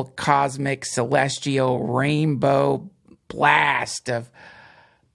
cosmic, celestial, rainbow blast of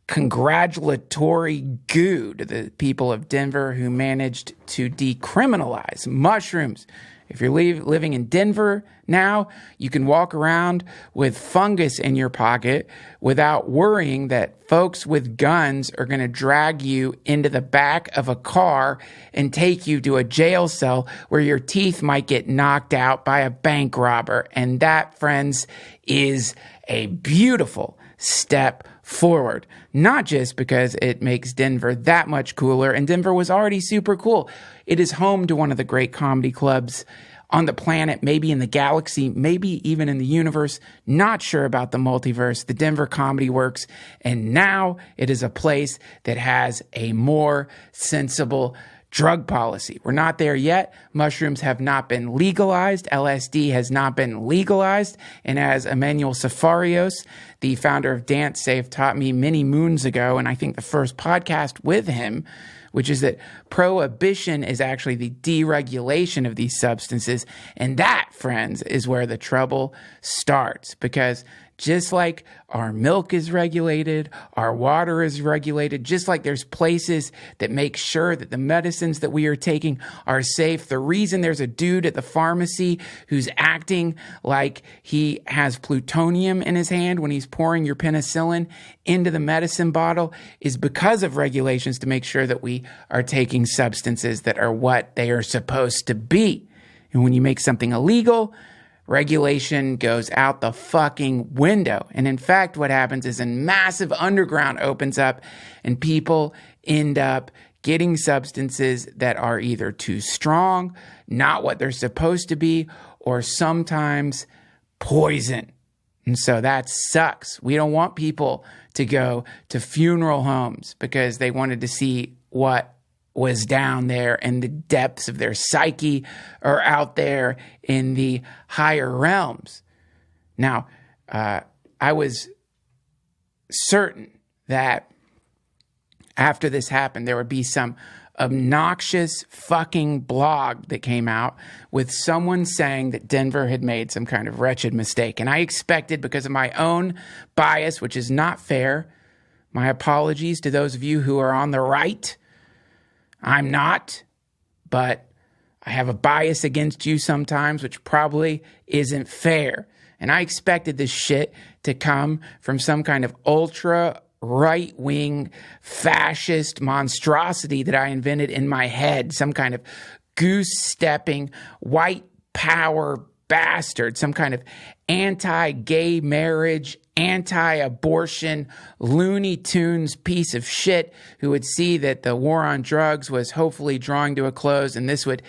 congratulatory goo to the people of Denver who managed to decriminalize mushrooms. If you're living in Denver now, you can walk around with fungus in your pocket without worrying that folks with guns are going to drag you into the back of a car and take you to a jail cell where your teeth might get knocked out by a bank robber. And that, friends, is a beautiful step forward, not just because it makes Denver that much cooler, and Denver was already super cool. It is home to one of the great comedy clubs on the planet, maybe in the galaxy, maybe even in the universe. Not sure about the multiverse, the Denver Comedy Works, and now it is a place that has a more sensible drug policy. We're not there yet. Mushrooms have not been legalized. LSD has not been legalized. And as Emmanuel Safarios, the founder of Dance Safe, taught me many moons ago, and I think the first podcast with him, which is that prohibition is actually the deregulation of these substances. And that, friends, is where the trouble starts. Because just like our milk is regulated, our water is regulated, just like there's places that make sure that the medicines that we are taking are safe. The reason there's a dude at the pharmacy who's acting like he has plutonium in his hand when he's pouring your penicillin into the medicine bottle is because of regulations to make sure that we are taking substances that are what they are supposed to be. And when you make something illegal, regulation goes out the fucking window. And in fact, what happens is a massive underground opens up and people end up getting substances that are either too strong, not what they're supposed to be, or sometimes poison. And so that sucks. We don't want people to go to funeral homes because they wanted to see what was down there in the depths of their psyche or out there in the higher realms. Now, I was certain that after this happened, there would be some obnoxious fucking blog that came out with someone saying that Denver had made some kind of wretched mistake. And I expected, because of my own bias, which is not fair, my apologies to those of you who are on the right. I'm not, but I have a bias against you sometimes, which probably isn't fair. And I expected this shit to come from some kind of ultra right-wing fascist monstrosity that I invented in my head, some kind of goose-stepping white power bastard, some kind of anti-gay marriage, anti-abortion, Looney Tunes piece of shit who would see that the war on drugs was hopefully drawing to a close, and this would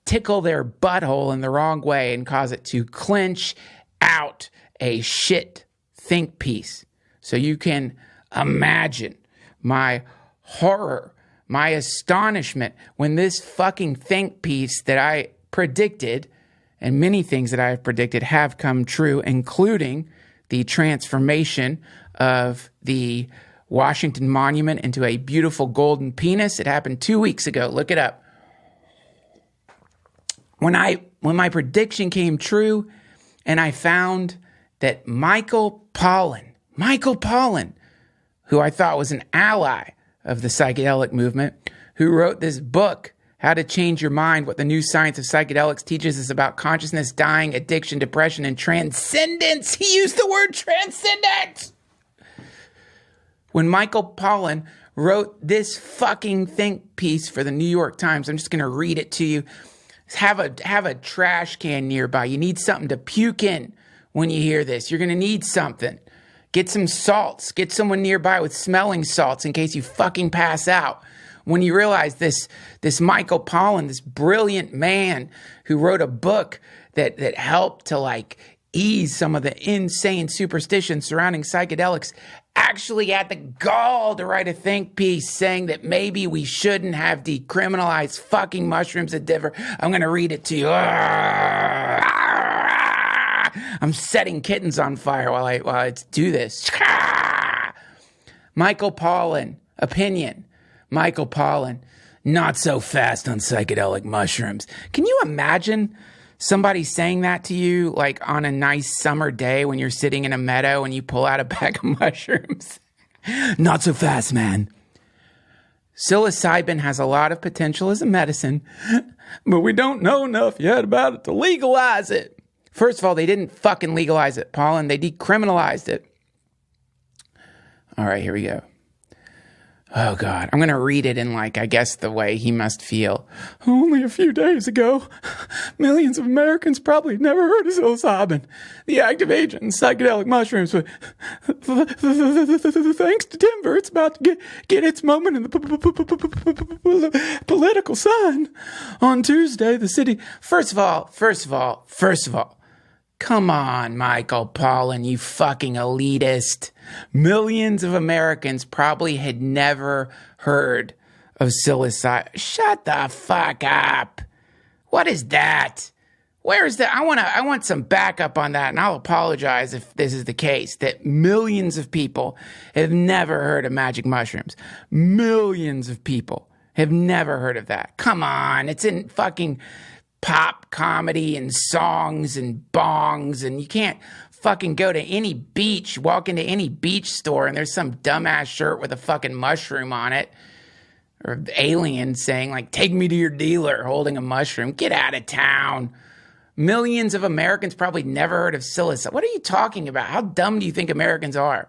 tickle their butthole in the wrong way and cause it to clench out a shit think piece. So you can imagine my horror, my astonishment when this fucking think piece that I predicted, and many things that I have predicted have come true, including the transformation of the Washington Monument into a beautiful golden penis. It happened 2 weeks ago. Look it up. When my prediction came true and I found that Michael Pollan, who I thought was an ally of the psychedelic movement, who wrote this book, How to Change Your Mind, What the New Science of Psychedelics Teaches Us About Consciousness, Dying, Addiction, Depression, and Transcendence. He used the word transcendence. When Michael Pollan wrote this fucking think piece for the New York Times, I'm just going to read it to you. Have a trash can nearby. You need something to puke in when you hear this. You're going to need something. Get some salts. Get someone nearby with smelling salts in case you fucking pass out. When you realize this Michael Pollan, this brilliant man who wrote a book that helped to ease some of the insane superstitions surrounding psychedelics, actually had the gall to write a think piece saying that maybe we shouldn't have decriminalized fucking mushrooms at Denver. I'm going to read it to you. I'm setting kittens on fire while I do this. Michael Pollan, opinion. Michael Pollan, not so fast on psychedelic mushrooms. Can you imagine somebody saying that to you like on a nice summer day when you're sitting in a meadow and you pull out a bag of mushrooms. Not so fast, man. Psilocybin has a lot of potential as a medicine, but we don't know enough yet about it to legalize it. First of all, they didn't fucking legalize it, Pollan. They decriminalized it. All right, here we go. Oh, God. I'm going to read it in, like, I guess the way he must feel. Only a few days ago, millions of Americans probably never heard of psilocybin, the active agent in psychedelic mushrooms. But thanks to Denver, it's about to get its moment in the political sun. On Tuesday, the city... First of all, come on, Michael Pollan, you fucking elitist. Millions of Americans probably had never heard of psilocybin. Shut the fuck up. What is that? Where is that? I want some backup on that, and I'll apologize if this is the case, that millions of people have never heard of magic mushrooms. Millions of people have never heard of that. Come on, it's in fucking pop comedy and songs and bongs, and you can't fucking go to any beach, walk into any beach store, and there's some dumbass shirt with a fucking mushroom on it, or alien saying, like, take me to your dealer holding a mushroom. Get out of town. Millions of Americans probably never heard of psilocybin. What are you talking about? How dumb do you think Americans are?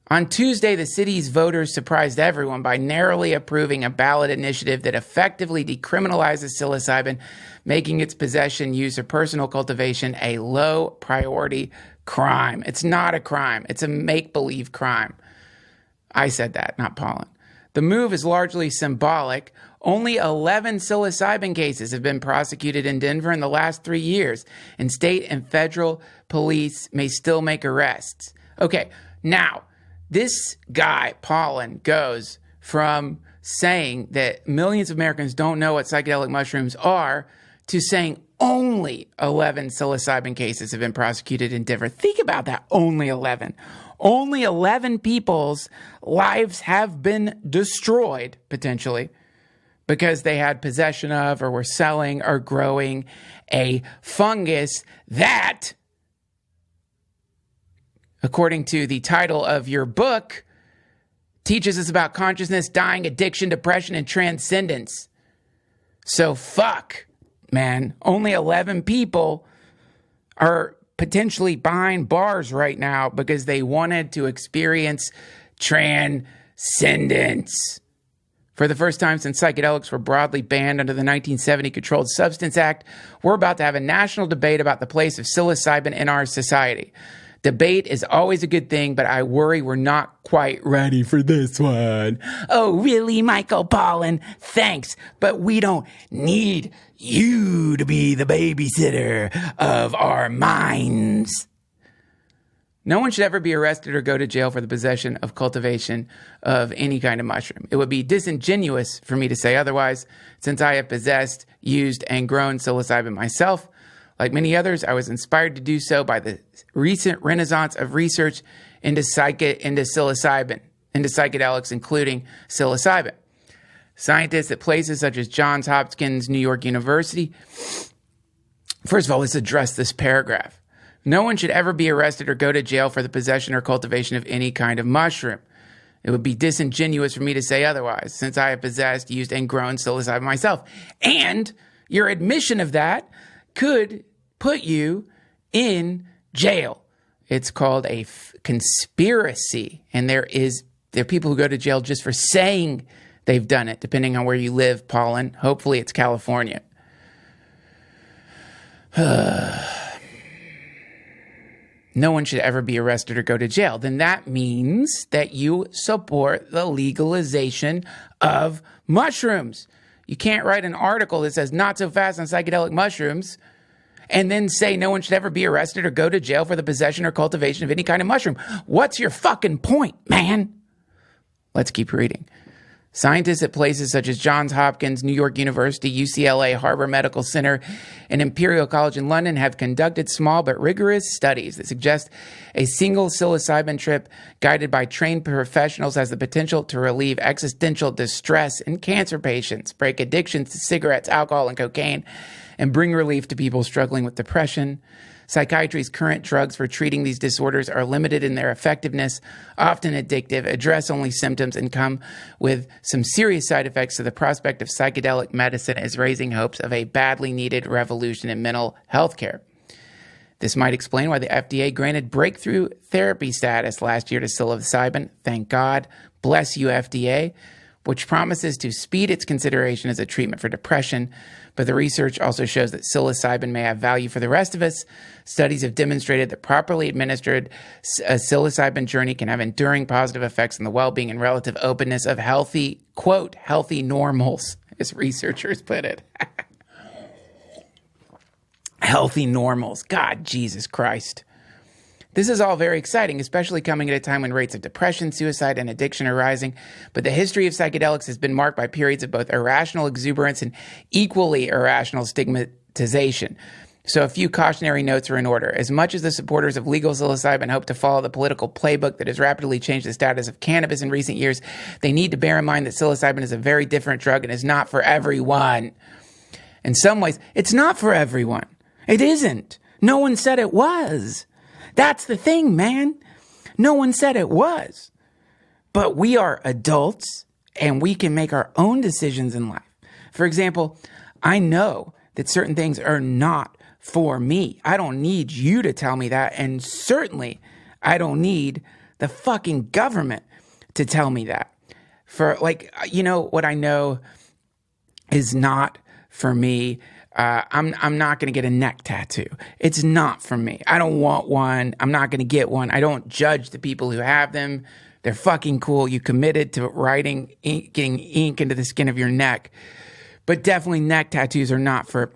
On Tuesday, the city's voters surprised everyone by narrowly approving a ballot initiative that effectively decriminalizes psilocybin, making its possession, use, or personal cultivation a low-priority crime. It's not a crime. It's a make-believe crime. I said that, not Pollan. The move is largely symbolic. Only 11 psilocybin cases have been prosecuted in Denver in the last 3 years, and state and federal police may still make arrests. Okay, now... this guy, Pollan, goes from saying that millions of Americans don't know what psychedelic mushrooms are to saying only 11 psilocybin cases have been prosecuted in Denver. Think about that. Only 11. Only 11 people's lives have been destroyed, potentially, because they had possession of or were selling or growing a fungus that, according to the title of your book, teaches us about consciousness, dying, addiction, depression, and transcendence. So fuck, man. Only 11 people are potentially behind bars right now because they wanted to experience transcendence. For the first time since psychedelics were broadly banned under the 1970 Controlled Substance Act, we're about to have a national debate about the place of psilocybin in our society. Debate is always a good thing, but I worry we're not quite ready for this one. Oh, really, Michael Pollan? Thanks, but we don't need you to be the babysitter of our minds. No one should ever be arrested or go to jail for the possession of cultivation of any kind of mushroom. It would be disingenuous for me to say otherwise, since I have possessed, used, and grown psilocybin myself. Like many others, I was inspired to do so by the recent renaissance of research into psilocybin, into psychedelics, including psilocybin. Scientists at places such as Johns Hopkins, New York University. First of all, let's address this paragraph. No one should ever be arrested or go to jail for the possession or cultivation of any kind of mushroom. It would be disingenuous for me to say otherwise, since I have possessed, used, and grown psilocybin myself. And your admission of that could put you in jail. It's called a conspiracy, and there are people who go to jail just for saying they've done it, depending on where you live, Pollan. Hopefully it's California. No one should ever be arrested or go to jail. Then that means that you support the legalization of mushrooms. You can't write an article that says not so fast on psychedelic mushrooms and then say no one should ever be arrested or go to jail for the possession or cultivation of any kind of mushroom. What's your fucking point, man? Let's keep reading. Scientists at places such as Johns Hopkins, New York University, UCLA, Harvard Medical Center, and Imperial College in London have conducted small but rigorous studies that suggest a single psilocybin trip guided by trained professionals has the potential to relieve existential distress in cancer patients, break addictions to cigarettes, alcohol, and cocaine, and bring relief to people struggling with depression. Psychiatry's current drugs for treating these disorders are limited in their effectiveness, often addictive, address only symptoms, and come with some serious side effects. So the prospect of psychedelic medicine is raising hopes of a badly needed revolution in mental health care. This might explain why the FDA granted breakthrough therapy status last year to psilocybin. Thank God. Bless you, FDA, which promises to speed its consideration as a treatment for depression. But the research also shows that psilocybin may have value for the rest of us. Studies have demonstrated that properly administered a psilocybin journey can have enduring positive effects on the well-being and relative openness of healthy, quote, healthy normals, as researchers put it. Healthy normals. God, Jesus Christ. This is all very exciting, especially coming at a time when rates of depression, suicide, and addiction are rising. But the history of psychedelics has been marked by periods of both irrational exuberance and equally irrational stigmatization. So a few cautionary notes are in order. As much as the supporters of legal psilocybin hope to follow the political playbook that has rapidly changed the status of cannabis in recent years, they need to bear in mind that psilocybin is a very different drug and is not for everyone. In some ways, it's not for everyone. It isn't. No one said it was. That's the thing, man. No one said it was. But we are adults and we can make our own decisions in life. For example, I know that certain things are not for me. I don't need you to tell me that. And certainly, I don't need the fucking government to tell me that. For what I know is not for me. I'm not going to get a neck tattoo. It's not for me. I don't want one. I'm not going to get one. I don't judge the people who have them. They're fucking cool. You committed to writing, getting ink into the skin of your neck. But definitely neck tattoos are not for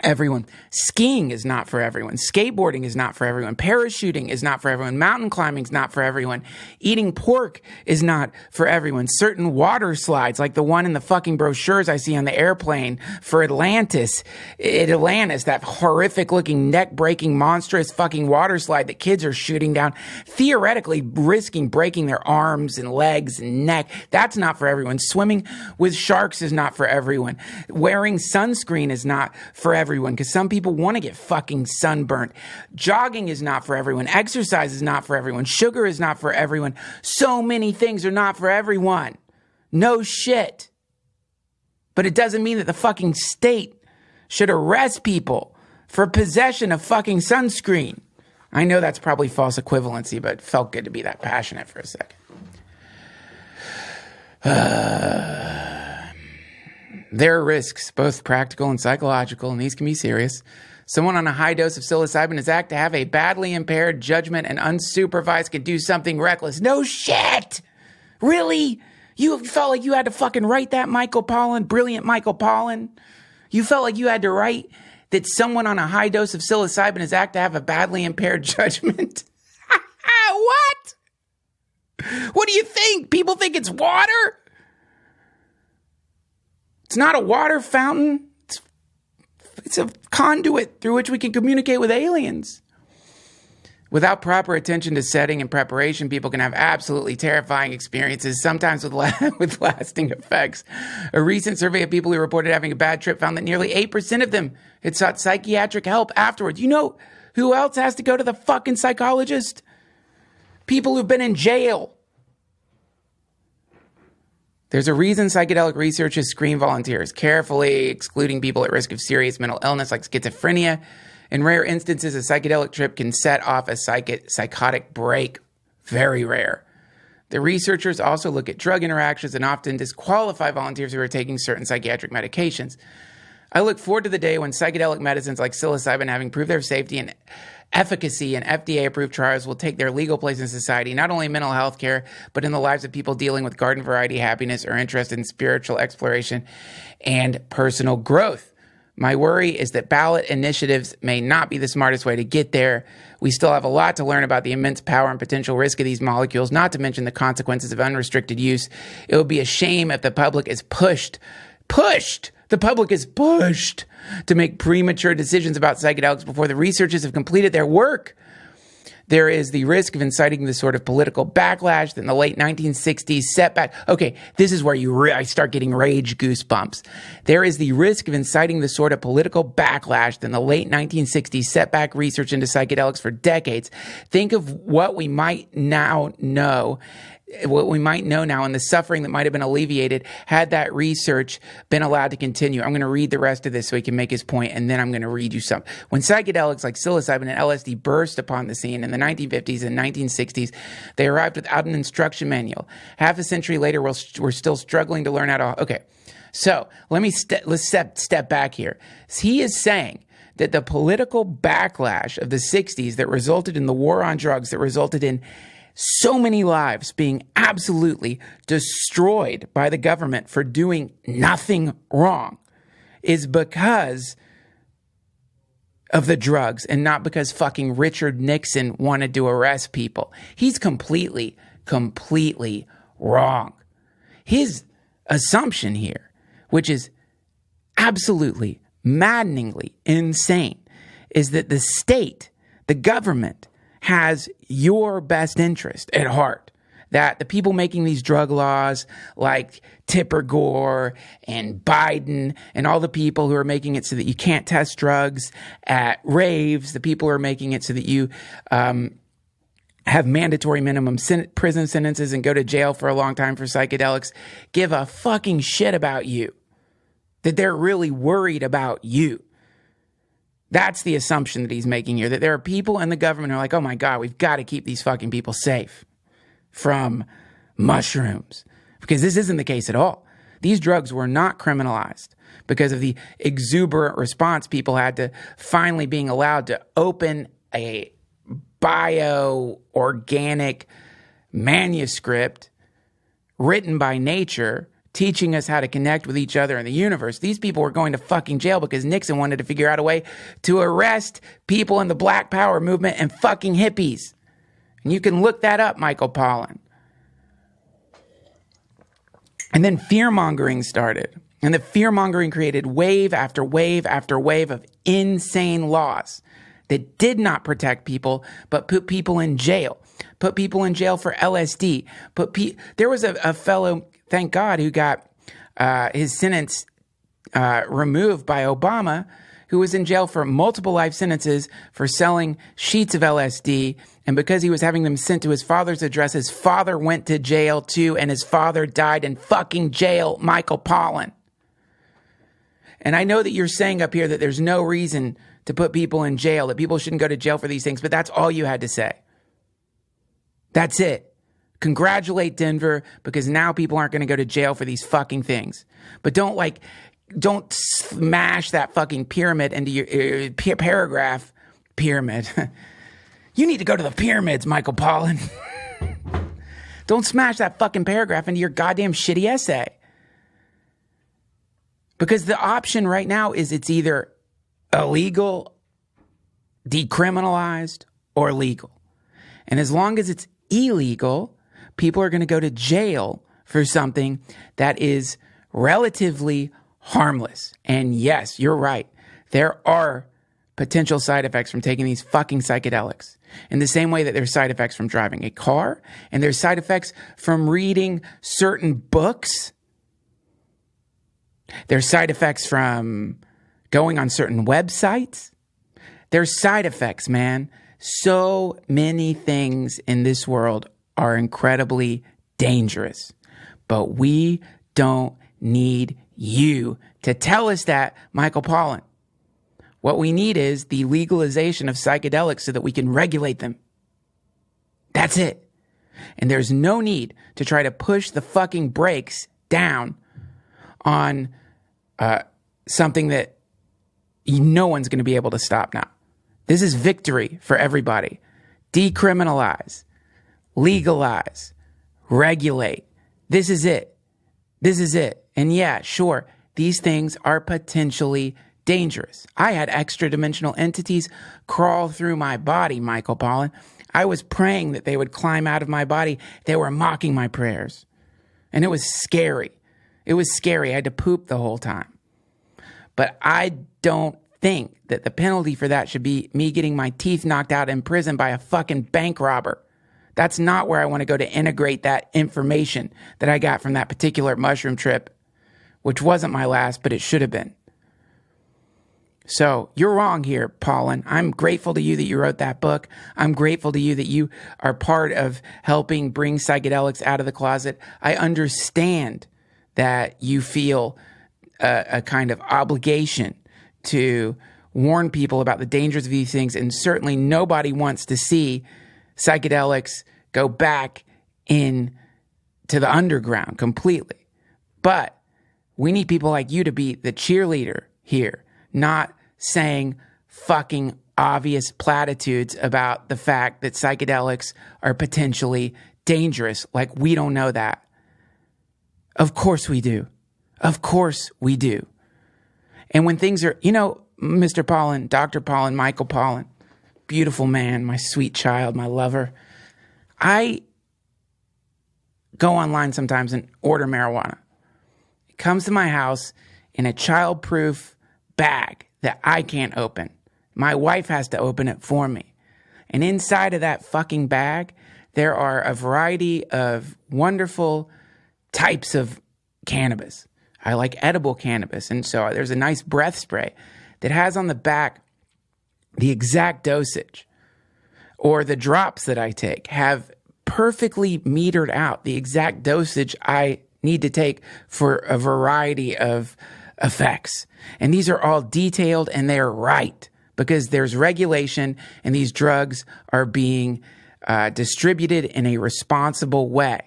everyone. Skiing is not for everyone. Skateboarding is not for everyone. Parachuting is not for everyone. Mountain climbing is not for everyone. Eating pork is not for everyone. Certain water slides, like the one in the fucking brochures I see on the airplane for Atlantis, that horrific looking neck breaking monstrous fucking water slide that kids are shooting down, theoretically risking breaking their arms and legs and neck. That's not for everyone. Swimming with sharks is not for everyone. Wearing sunscreen is not for everyone, because some people want to get fucking sunburnt. Jogging is not for everyone. Exercise is not for everyone. Sugar is not for everyone. So many things are not for everyone. No shit. But it doesn't mean that the fucking state should arrest people for possession of fucking sunscreen. I know that's probably false equivalency, but it felt good to be that passionate for a second. There are risks, both practical and psychological, and these can be serious. Someone on a high dose of psilocybin is apt to have a badly impaired judgment and unsupervised could do something reckless. No shit! Really? You felt like you had to fucking write that, Michael Pollan? Brilliant Michael Pollan? You felt like you had to write that someone on a high dose of psilocybin is apt to have a badly impaired judgment? What? What do you think? People think it's water? It's not a water fountain. It's a conduit through which we can communicate with aliens. Without proper attention to setting and preparation, people can have absolutely terrifying experiences, sometimes with lasting effects. A recent survey of people who reported having a bad trip found that nearly 8% of them had sought psychiatric help afterwards. You know who else has to go to the fucking psychologist? People who've been in jail. There's a reason psychedelic researchers screen volunteers, carefully excluding people at risk of serious mental illness like schizophrenia. In rare instances, a psychedelic trip can set off a psychotic break. Very rare. The researchers also look at drug interactions and often disqualify volunteers who are taking certain psychiatric medications. I look forward to the day when psychedelic medicines like psilocybin, having proved their safety and efficacy in FDA-approved trials, will take their legal place in society, not only in mental health care, but in the lives of people dealing with garden variety happiness or interested in spiritual exploration and personal growth. My worry is that ballot initiatives may not be the smartest way to get there. We still have a lot to learn about the immense power and potential risk of these molecules, not to mention the consequences of unrestricted use. It would be a shame if the public is pushed to make premature decisions about psychedelics before the researchers have completed their work. There is the risk of inciting the sort of political backlash that in the late 1960s setback. Okay, this is where I start getting rage goosebumps. There is the risk of inciting the sort of political backlash that in the late 1960s setback research into psychedelics for decades. Think of what we might now know now and the suffering that might have been alleviated had that research been allowed to continue. I'm going to read the rest of this so he can make his point, and then I'm going to read you some. When psychedelics like psilocybin and LSD burst upon the scene in the 1950s and 1960s, they arrived without an instruction manual. Half a century later, we're still struggling to learn how to... Okay, so let's step back here. He is saying that the political backlash of the 60s that resulted in the war on drugs, that resulted in so many lives being absolutely destroyed by the government for doing nothing wrong, is because of the drugs and not because fucking Richard Nixon wanted to arrest people. He's completely wrong. His assumption here, which is absolutely maddeningly insane, is that the state, the government, has your best interest at heart. That the people making these drug laws, like Tipper Gore and Biden and all the people who are making it so that you can't test drugs at raves, the people who are making it so that you have mandatory minimum prison sentences and go to jail for a long time for psychedelics, give a fucking shit about you. That they're really worried about you. That's the assumption that he's making here, that there are people in the government who are like, oh my God, we've got to keep these fucking people safe from mushrooms. Because this isn't the case at all. These drugs were not criminalized because of the exuberant response people had to finally being allowed to open a bio-organic manuscript written by nature teaching us how to connect with each other in the universe. These people were going to fucking jail because Nixon wanted to figure out a way to arrest people in the Black Power movement and fucking hippies. And you can look that up, Michael Pollan. And then fear-mongering started. And the fear-mongering created wave after wave after wave of insane laws that did not protect people, but put people in jail. Put people in jail for LSD. There was a fellow, thank God, who got his sentence removed by Obama, who was in jail for multiple life sentences for selling sheets of LSD. And because he was having them sent to his father's address, his father went to jail too, and his father died in fucking jail, Michael Pollan. And I know that you're saying up here that there's no reason to put people in jail, that people shouldn't go to jail for these things, but that's all you had to say. That's it. Congratulate Denver, because now people aren't going to go to jail for these fucking things. But don't smash that fucking pyramid into your paragraph pyramid. You need to go to the pyramids, Michael Pollan. Don't smash that fucking paragraph into your goddamn shitty essay. Because the option right now is it's either illegal, decriminalized, or legal. And as long as it's illegal, people are going to go to jail for something that is relatively harmless. And yes, you're right. There are potential side effects from taking these fucking psychedelics. In the same way that there's side effects from driving a car, and there's side effects from reading certain books. There's side effects from going on certain websites. There's side effects, man. So many things in this world are incredibly dangerous. But we don't need you to tell us that, Michael Pollan. What we need is the legalization of psychedelics so that we can regulate them. That's it. And there's no need to try to push the fucking brakes down on something that no one's going to be able to stop now. This is victory for everybody. Decriminalize, legalize, regulate. This is it. This is it. And yeah, sure, these things are potentially dangerous. I had extra dimensional entities crawl through my body, Michael Pollan. I was praying that they would climb out of my body. They were mocking my prayers. And it was scary. It was scary. I had to poop the whole time. But I don't think that the penalty for that should be me getting my teeth knocked out in prison by a fucking bank robber. That's not where I want to go to integrate that information that I got from that particular mushroom trip, which wasn't my last, but it should have been. So you're wrong here, Pollan. I'm grateful to you that you wrote that book. I'm grateful to you that you are part of helping bring psychedelics out of the closet. I understand that you feel a kind of obligation to warn people about the dangers of these things, and certainly nobody wants to see psychedelics go back in to the underground completely. But we need people like you to be the cheerleader here, not saying fucking obvious platitudes about the fact that psychedelics are potentially dangerous. Like we don't know that. Of course we do. Of course we do. And when things are, Mr. Pollan, Dr. Pollan, Michael Pollan, beautiful man, my sweet child, my lover, I go online sometimes and order marijuana. It comes to my house in a child-proof bag that I can't open. My wife has to open it for me. And inside of that fucking bag, there are a variety of wonderful types of cannabis. I like edible cannabis. And so there's a nice breath spray that has on the back the exact dosage. Or the drops that I take have perfectly metered out the exact dosage I need to take for a variety of effects. And these are all detailed and they're right because there's regulation and these drugs are being distributed in a responsible way.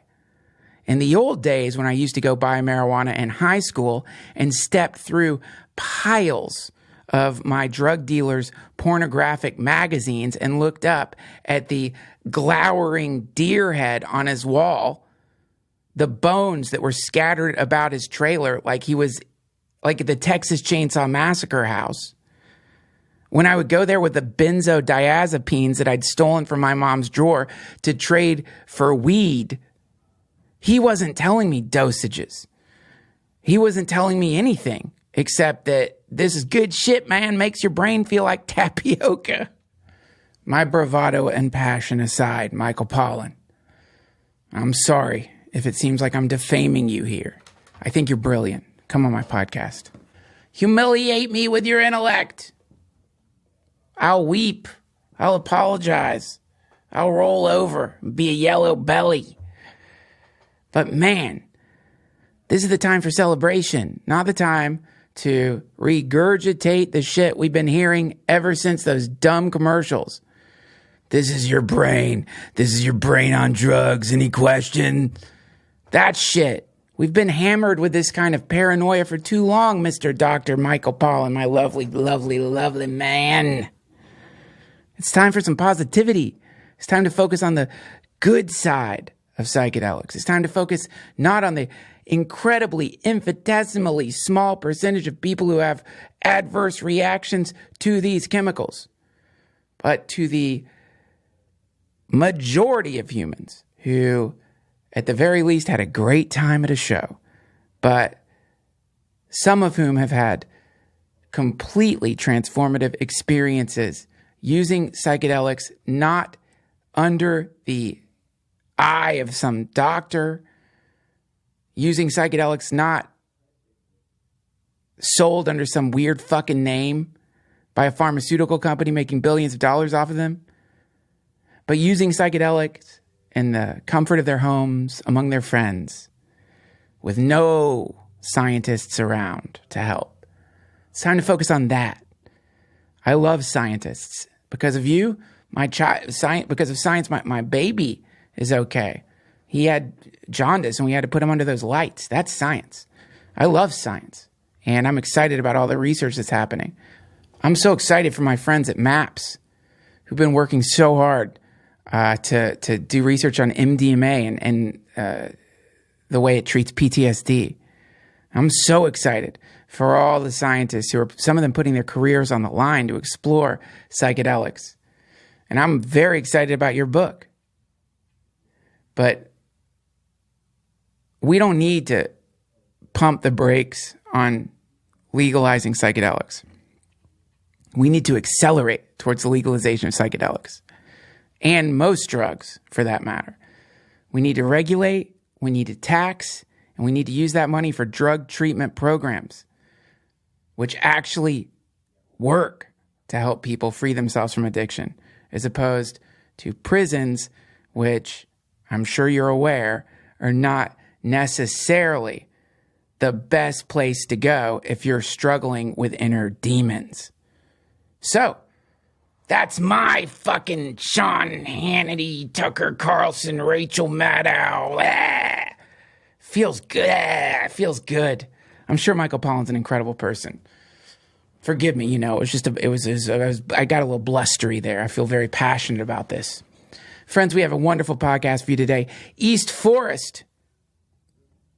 In the old days when I used to go buy marijuana in high school and stepped through piles of my drug dealer's pornographic magazines and looked up at the glowering deer head on his wall, the bones that were scattered about his trailer like he was like the Texas Chainsaw Massacre house. When I would go there with the benzodiazepines that I'd stolen from my mom's drawer to trade for weed, he wasn't telling me dosages. He wasn't telling me anything except that this is good shit, man. Makes your brain feel like tapioca. My bravado and passion aside, Michael Pollan, I'm sorry if it seems like I'm defaming you here. I think you're brilliant. Come on my podcast. Humiliate me with your intellect. I'll weep. I'll apologize. I'll roll over and be a yellow belly. But man, this is the time for celebration, not the time to regurgitate the shit we've been hearing ever since those dumb commercials. This is your brain. This is your brain on drugs. Any question? That shit. We've been hammered with this kind of paranoia for too long, Mr. Dr. Michael Pollan, my lovely, lovely, lovely man. It's time for some positivity. It's time to focus on the good side of psychedelics. It's time to focus not on the incredibly, infinitesimally small percentage of people who have adverse reactions to these chemicals, but to the majority of humans who, at the very least, had a great time at a show, but some of whom have had completely transformative experiences using psychedelics, not under the eye of some doctor, using psychedelics not sold under some weird fucking name by a pharmaceutical company making billions of dollars off of them, but using psychedelics in the comfort of their homes, among their friends, with no scientists around to help. It's time to focus on that. I love scientists. Because of you, because of science, my baby is okay. He had jaundice and we had to put him under those lights. That's science. I love science. And I'm excited about all the research that's happening. I'm so excited for my friends at MAPS who've been working so hard to do research on MDMA and the way it treats PTSD. I'm so excited for all the scientists who are, some of them putting their careers on the line to explore psychedelics. And I'm very excited about your book. But we don't need to pump the brakes on legalizing psychedelics. We need to accelerate towards the legalization of psychedelics and most drugs, for that matter. We need to regulate, we need to tax, and we need to use that money for drug treatment programs, which actually work to help people free themselves from addiction, as opposed to prisons, which I'm sure you're aware are not necessarily the best place to go if you're struggling with inner demons. So, that's my fucking Sean Hannity, Tucker Carlson, Rachel Maddow. Feels good. Feels good. I'm sure Michael Pollan's an incredible person. Forgive me, I got a little blustery there. I feel very passionate about this. Friends, we have a wonderful podcast for you today. East Forest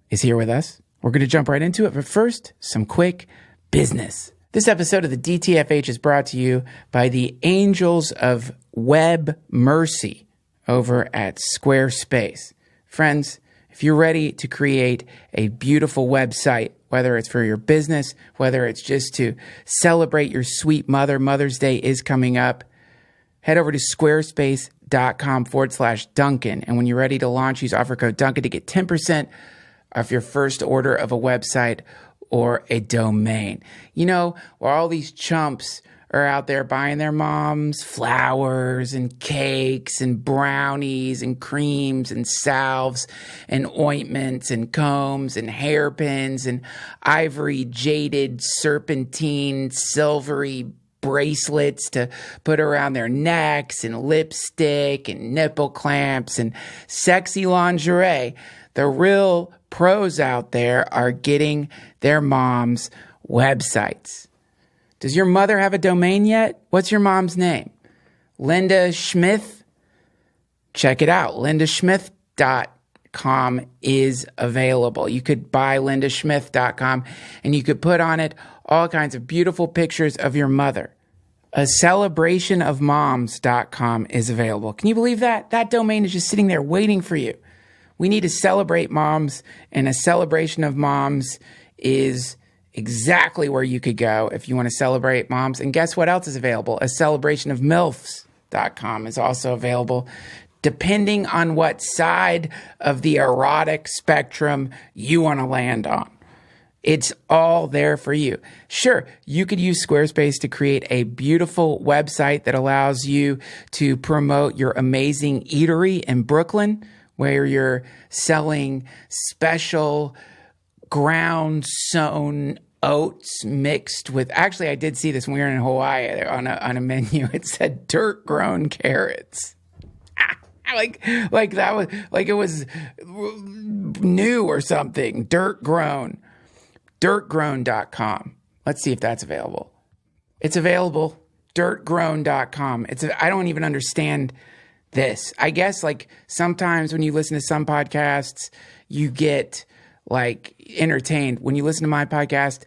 is here with us. We're going to jump right into it, but first, some quick business. This episode of the DTFH is brought to you by the Angels of Web Mercy over at Squarespace. Friends, if you're ready to create a beautiful website, whether it's for your business, whether it's just to celebrate your sweet mother, Mother's Day is coming up, head over to squarespace.com/Duncan. And when you're ready to launch, use offer code Duncan to get 10% off your first order of a website or a domain. While all these chumps are out there buying their moms flowers and cakes and brownies and creams and salves and ointments and combs and hairpins and ivory jaded serpentine silvery bracelets to put around their necks and lipstick and nipple clamps and sexy lingerie, the real pros out there are getting their moms websites. Does your mother have a domain yet? What's your mom's name? Linda Schmith? Check it out. LindaSchmith.com is available. You could buy LindaSchmith.com and you could put on it all kinds of beautiful pictures of your mother. A celebrationofmoms.com is available. Can you believe that? That domain is just sitting there waiting for you. We need to celebrate moms, and a celebration of moms is exactly where you could go if you want to celebrate moms. And guess what else is available? A celebration of MILFs.com is also available, depending on what side of the erotic spectrum you want to land on. It's all there for you. Sure, you could use Squarespace to create a beautiful website that allows you to promote your amazing eatery in Brooklyn, where you're selling special ground sown oats mixed with, actually I did see this when we were in Hawaii on a menu. It said dirt grown carrots. Like that was, like it was new or something. Dirtgrown.com. Let's see if that's available. It's available. Dirtgrown.com. I don't even understand this. I guess like sometimes when you listen to some podcasts, you get like entertained. When you listen to my podcast,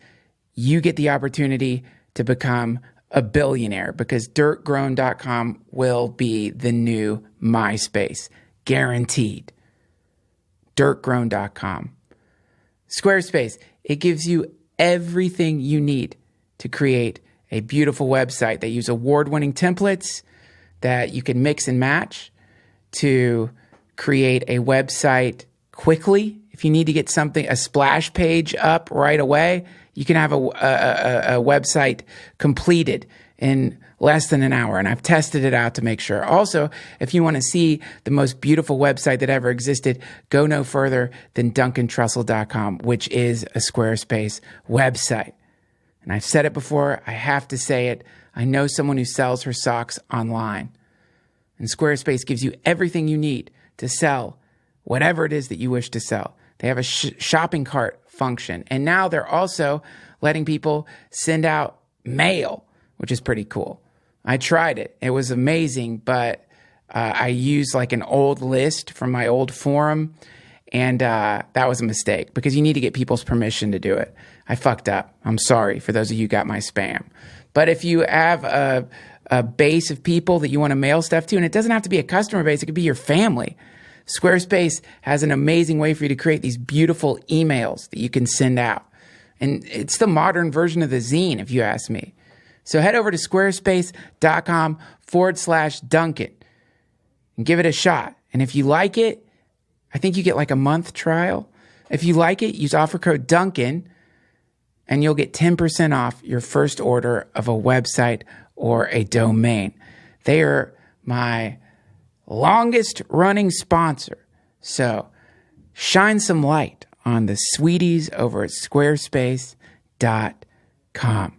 you get the opportunity to become a billionaire because dirtgrown.com will be the new MySpace. Guaranteed. Dirtgrown.com. Squarespace. It gives you everything you need to create a beautiful website. They use award-winning templates that you can mix and match to create a website quickly. If you need to get a splash page up right away, you can have a website completed in less than an hour. And I've tested it out to make sure. Also, if you want to see the most beautiful website that ever existed, go no further than DuncanTrussell.com, which is a Squarespace website. And I've said it before. I have to say it. I know someone who sells her socks online. And Squarespace gives you everything you need to sell whatever it is that you wish to sell. They have a shopping cart function. And now they're also letting people send out mail, which is pretty cool. I tried it. It was amazing, but I used like an old list from my old forum, and that was a mistake because you need to get people's permission to do it. I fucked up. I'm sorry for those of you who got my spam. But if you have a base of people that you want to mail stuff to, and it doesn't have to be a customer base, it could be your family. Squarespace has an amazing way for you to create these beautiful emails that you can send out. And it's the modern version of the zine, if you ask me. So head over to squarespace.com/Duncan and give it a shot. And if you like it, I think you get like a month trial. If you like it, use offer code Duncan and you'll get 10% off your first order of a website or a domain. They are my longest running sponsor. So shine some light on the sweeties over at squarespace.com.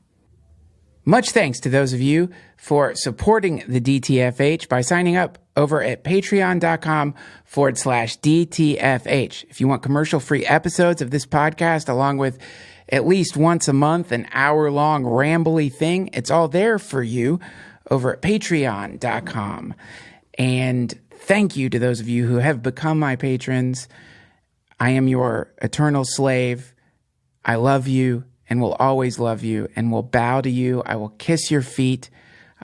Much thanks to those of you for supporting the DTFH by signing up over at patreon.com/DTFH. If you want commercial-free episodes of this podcast, along with at least once a month, an hour-long rambly thing, it's all there for you over at patreon.com. And thank you to those of you who have become my patrons. I am your eternal slave. I love you and will always love you and will bow to you. I will kiss your feet.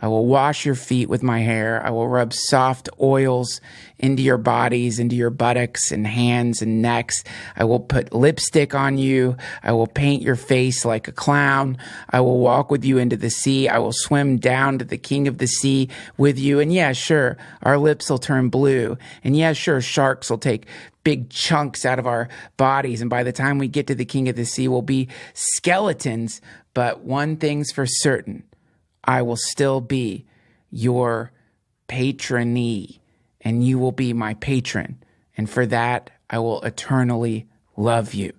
I will wash your feet with my hair. I will rub soft oils into your bodies, into your buttocks and hands and necks. I will put lipstick on you. I will paint your face like a clown. I will walk with you into the sea. I will swim down to the king of the sea with you. And yeah, sure, our lips will turn blue. And yeah, sure, sharks will take big chunks out of our bodies. And by the time we get to the king of the sea, we'll be skeletons. But one thing's for certain. I will still be your patronee, and you will be my patron. And for that, I will eternally love you.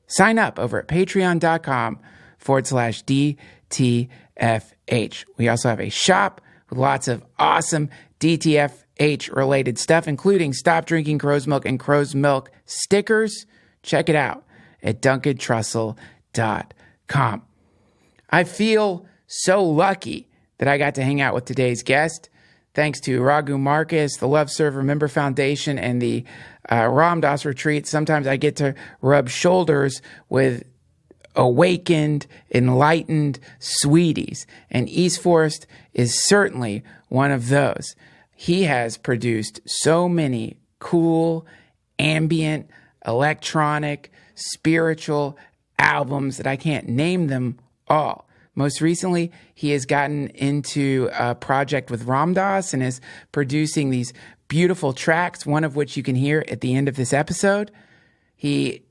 Sign up over at patreon.com/DTFH. We also have a shop with lots of awesome DTFH-related stuff, including Stop Drinking Crow's Milk and Crow's Milk stickers. Check it out at DuncanTrussell.com. I feel so lucky that I got to hang out with today's guest. Thanks to Raghu Marcus, the Love Serve Member Foundation, and the Ram Dass Retreat. Sometimes I get to rub shoulders with awakened, enlightened sweeties. And East Forest is certainly one of those. He has produced so many cool, ambient, electronic, spiritual albums that I can't name them all. Most recently, he has gotten into a project with Ram Dass and is producing these beautiful tracks, one of which you can hear at the end of this episode. He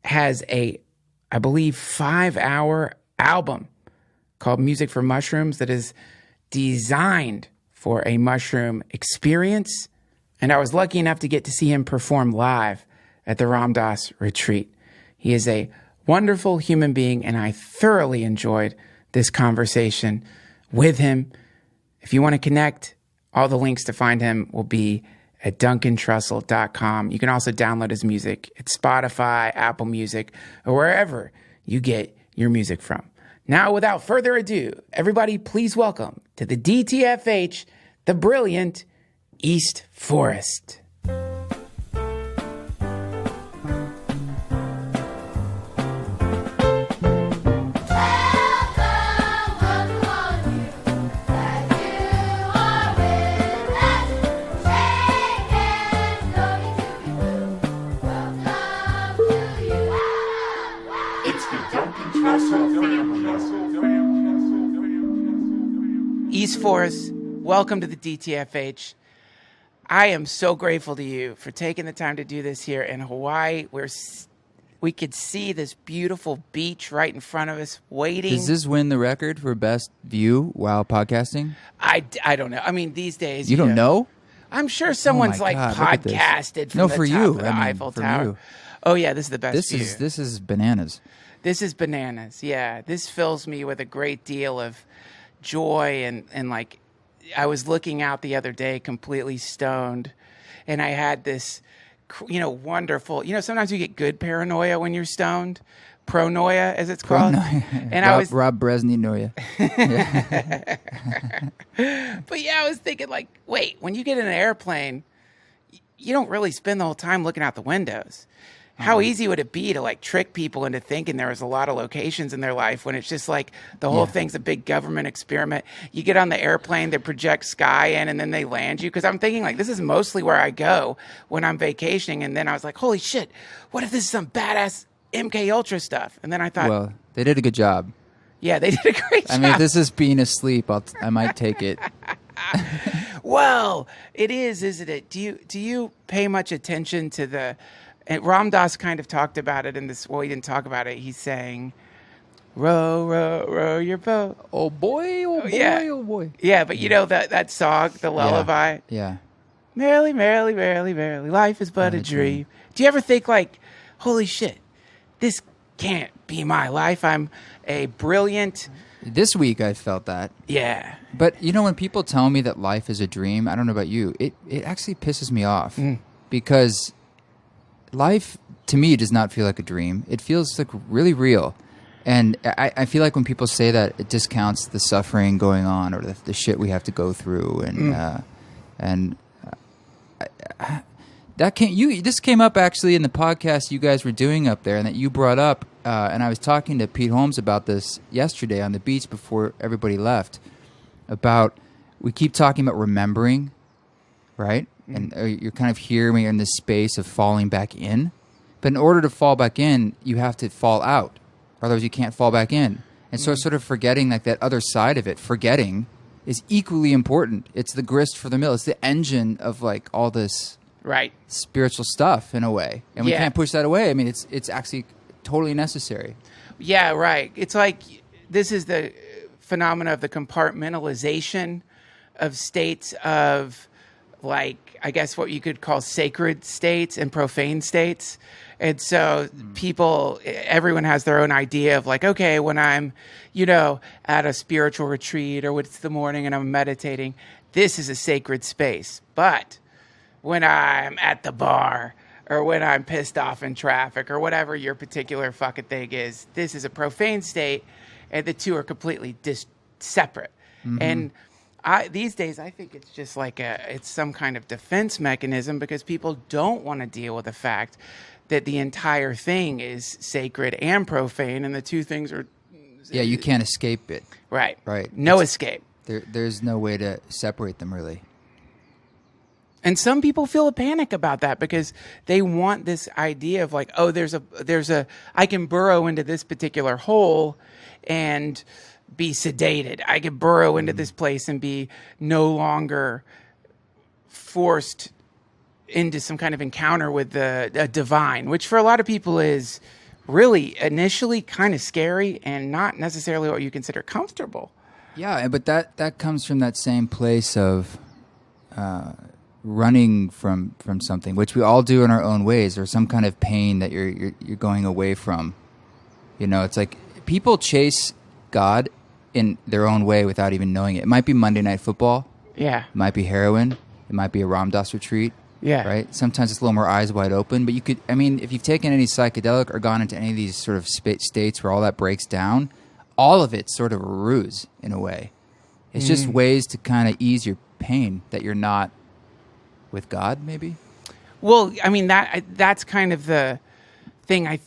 has a, I believe, 5-hour album called Music for Mushrooms that is designed for a mushroom experience. And I was lucky enough to get to see him perform live at the Ram Dass Retreat. He is a wonderful human being, and I thoroughly enjoyed this conversation with him. If you want to connect, all the links to find him will be at DuncanTrussell.com. You can also download his music at Spotify, Apple Music, or wherever you get your music from. Now, without further ado, everybody please welcome to the DTFH, the brilliant East Forest. East Forest, welcome to the DTFH. I am so grateful to you for taking the time to do this here in Hawaii, where we could see this beautiful beach right in front of us waiting. Does this win the record for best view while podcasting? I don't know. I mean, these days... You don't know? I'm sure someone's podcasted from the top of the Eiffel Tower. You. Oh, yeah, this is the best view. This is bananas. This is bananas, yeah. This fills me with a great deal of joy and like, I was looking out the other day completely stoned, and I had this, wonderful, sometimes you get good paranoia when you're stoned, pronoia as it's called. And Rob Bresney noia. But yeah, I was thinking like, wait, when you get in an airplane, you don't really spend the whole time looking out the windows. How easy would it be to like trick people into thinking there was a lot of locations in their life when it's just like the whole thing's a big government experiment? You get on the airplane, they project sky in, and then they land you. Because I'm thinking like, this is mostly where I go when I'm vacationing. And then I was like, holy shit, what if this is some badass MK Ultra stuff? And then I thought, well, they did a good job. Yeah, they did a great job. I mean, if this is being asleep, I might take it. Well, it is, isn't it? Do you pay much attention to the? And Ram Dass kind of talked about it in this. Well, he didn't talk about it. He's saying, "Row, row, row your boat." Oh boy! Oh boy! Yeah. Oh boy! Yeah, but you know that song, the lullaby. Yeah. Merrily, merrily, merrily, merrily, life is but a dream. Do you ever think like, holy shit, this can't be my life? I'm a brilliant. This week I felt that. Yeah. But you know, when people tell me that life is a dream, I don't know about you, it actually pisses me off because life to me does not feel like a dream. It feels like really real. And I feel like when people say that, it discounts the suffering going on or the shit we have to go through. And this came up actually in the podcast you guys were doing up there and that you brought up. And I was talking to Pete Holmes about this yesterday on the beach before everybody left. About we keep talking about remembering, right? And you're kind of here when you're in this space of falling back in. But in order to fall back in, you have to fall out. Otherwise, you can't fall back in. And so sort of forgetting like that other side of it, forgetting is equally important. It's the grist for the mill. It's the engine of like all this spiritual stuff in a way. And we can't push that away. I mean, it's actually totally necessary. Yeah, right. It's like this is the phenomena of the compartmentalization of states of like, I guess what you could call sacred states and profane states. And so everyone has their own idea of like, okay, when I'm, at a spiritual retreat or when it's the morning and I'm meditating, this is a sacred space. But when I'm at the bar or when I'm pissed off in traffic or whatever your particular fucking thing is, this is a profane state, and the two are completely separate. And these days, I think it's just like it's some kind of defense mechanism because people don't want to deal with the fact that the entire thing is sacred and profane, and the two things are... Yeah, you can't escape it. Right. Right. No escape. There's no way to separate them, really. And some people feel a panic about that because they want this idea of like, oh, I can burrow into this particular hole and be sedated. I can burrow into this place and be no longer forced into some kind of encounter with the divine, which for a lot of people is really initially kind of scary and not necessarily what you consider comfortable. Yeah, but that comes from that same place of running from something, which we all do in our own ways, or some kind of pain that you're going away from. It's like people chase God in their own way without even knowing it. It might be Monday Night Football. Yeah. It might be heroin. It might be a Ram Dass retreat. Yeah. Right? Sometimes it's a little more eyes wide open, but if you've taken any psychedelic or gone into any of these sort of states where all that breaks down, all of it's sort of a ruse in a way. It's just ways to kind of ease your pain that you're not with God, maybe? Well, I mean, that's kind of the thing.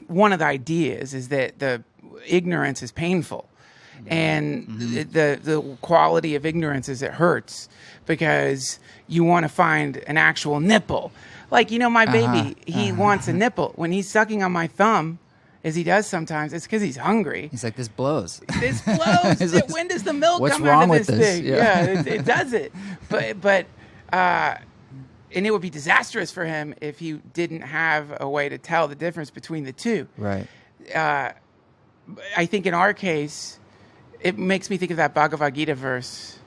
One of the ideas is that the ignorance is painful. And the quality of ignorance is it hurts because you want to find an actual nipple. Like, my baby, he wants a nipple. When he's sucking on my thumb, as he does sometimes, it's because he's hungry. He's like, this blows. This blows. When does the milk come out of this thing? Yeah, it does it. But and it would be disastrous for him if he didn't have a way to tell the difference between the two. Right. I think in our case, it makes me think of that Bhagavad Gita verse.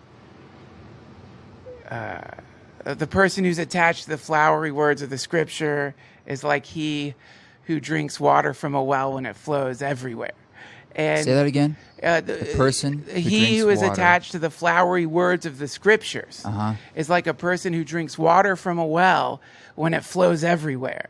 The person who's attached to the flowery words of the scripture is like he who drinks water from a well when it flows everywhere. And say that again. The person who is attached to the flowery words of the scriptures is like a person who drinks water from a well when it flows everywhere.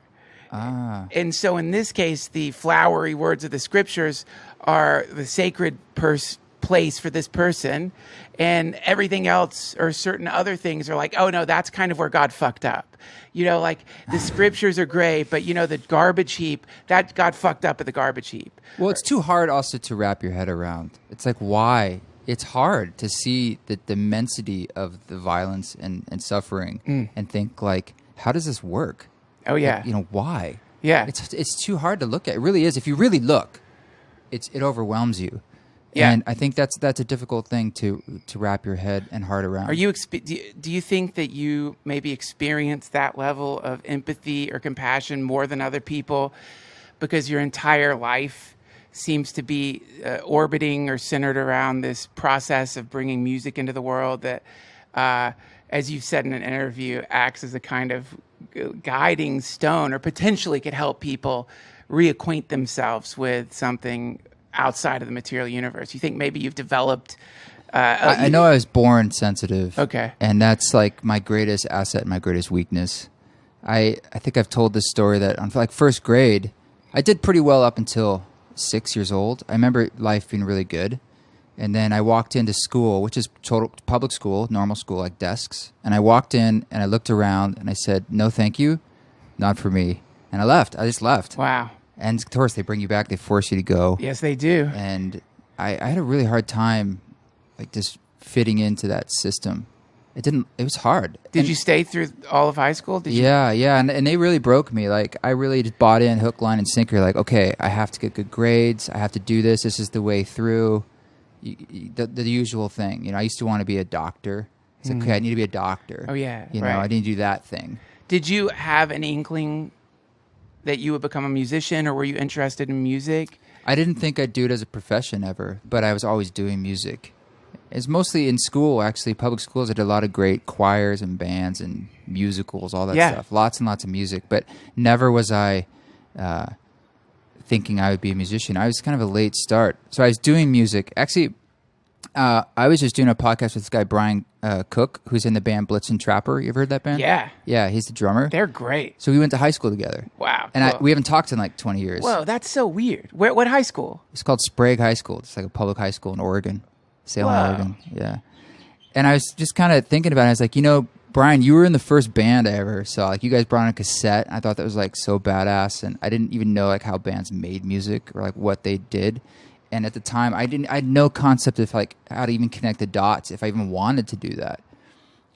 And so in this case, the flowery words of the scriptures are the sacred place for this person, and everything else or certain other things are like, oh no, that's kind of where God fucked up. Like the scriptures are great, but the garbage heap, that God fucked up at the garbage heap. Well, it's too hard also to wrap your head around. It's like, why? It's hard to see the immensity of the violence and suffering and think like, how does this work? Oh yeah. Like, why? Yeah. It's too hard to look at. It really is. If you really look, it overwhelms you. Yeah. And I think that's a difficult thing to wrap your head and heart around. Do you think that you maybe experience that level of empathy or compassion more than other people because your entire life seems to be orbiting or centered around this process of bringing music into the world that, as you've said in an interview, acts as a kind of guiding stone or potentially could help people reacquaint themselves with something outside of the material universe? You think maybe you've developed... I know I was born sensitive. Okay. And that's like my greatest asset and my greatest weakness. I think I've told this story that on like first grade, I did pretty well up until 6 years old. I remember life being really good. And then I walked into school, which is total public school, normal school, like desks. And I walked in and I looked around and I said, no, thank you. Not for me. And I left. I just left. Wow. And of course, they bring you back. They force you to go. Yes, they do. And I had a really hard time, like, just fitting into that system. It was hard. Did you stay through all of high school? Yeah. And they really broke me. Like, I really just bought in hook, line, and sinker. Like, okay, I have to get good grades. I have to do this. This is the way through. The usual thing. I used to want to be a doctor. It's like, okay, I need to be a doctor. Oh, yeah. I need to do that thing. Did you have an inkling that you would become a musician, or were you interested in music? I didn't think I'd do it as a profession ever, but I was always doing music. It's mostly in school, actually. Public schools, I did a lot of great choirs and bands and musicals, all that stuff. Lots and lots of music, but never was I thinking I would be a musician. I was kind of a late start. So I was doing music. Actually, I was just doing a podcast with this guy, Brian Cook, who's in the band Blitz and Trapper. You ever heard that band? Yeah. Yeah, he's the drummer. They're great. So we went to high school together. Wow. And cool. we haven't talked in like 20 years. Whoa, that's so weird. What high school? It's called Sprague High School. It's like a public high school in Oregon. Salem, Whoa. Oregon. Yeah. And I was just kind of thinking about it. I was like, Brian, you were in the first band I ever saw. Like, you guys brought on a cassette. I thought that was like so badass. And I didn't even know like how bands made music or like what they did. And at the time, I had no concept of like how to even connect the dots if I even wanted to do that.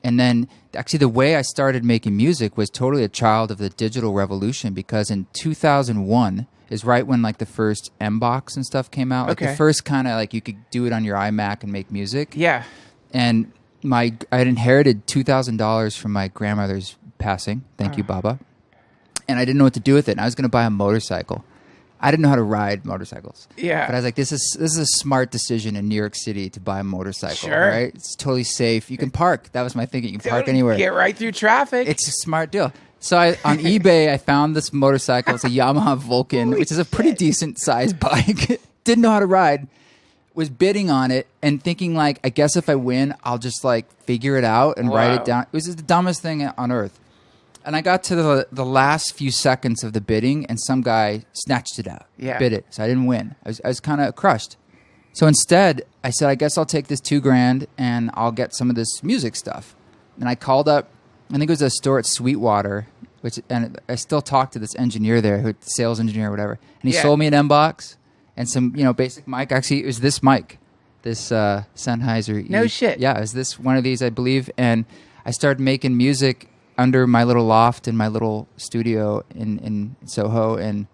And then actually the way I started making music was totally a child of the digital revolution, because in 2001 is right when like the first M-Box and stuff came out. Like the first kind of like you could do it on your iMac and make music. Yeah. And I had inherited $2,000 from my grandmother's passing. Thank you, Baba. And I didn't know what to do with it. And I was going to buy a motorcycle. I didn't know how to ride motorcycles. Yeah. But I was like, this is a smart decision in New York City to buy a motorcycle. Sure. Right? It's totally safe. You can park. That was my thinking. You can park anywhere. Get right through traffic. It's a smart deal. So on eBay, I found this motorcycle. It's a Yamaha Vulcan, which is a pretty decent sized bike. Didn't know how to ride. Was bidding on it and thinking like, I guess if I win, I'll just like figure it out and write it down. It was just the dumbest thing on earth. And I got to the last few seconds of the bidding, and some guy snatched it out, bid it. So I didn't win. I was kind of crushed. So instead, I said, I guess I'll take this $2,000 and I'll get some of this music stuff. And I called up, I think it was a store at Sweetwater, and I still talk to this engineer there, sales engineer or whatever. And he sold me an M-Box and some, basic mic. Actually, it was this mic, this Sennheiser. No shit. Yeah, it was this one of these, I believe. And I started making music under my little loft in my little studio in Soho, and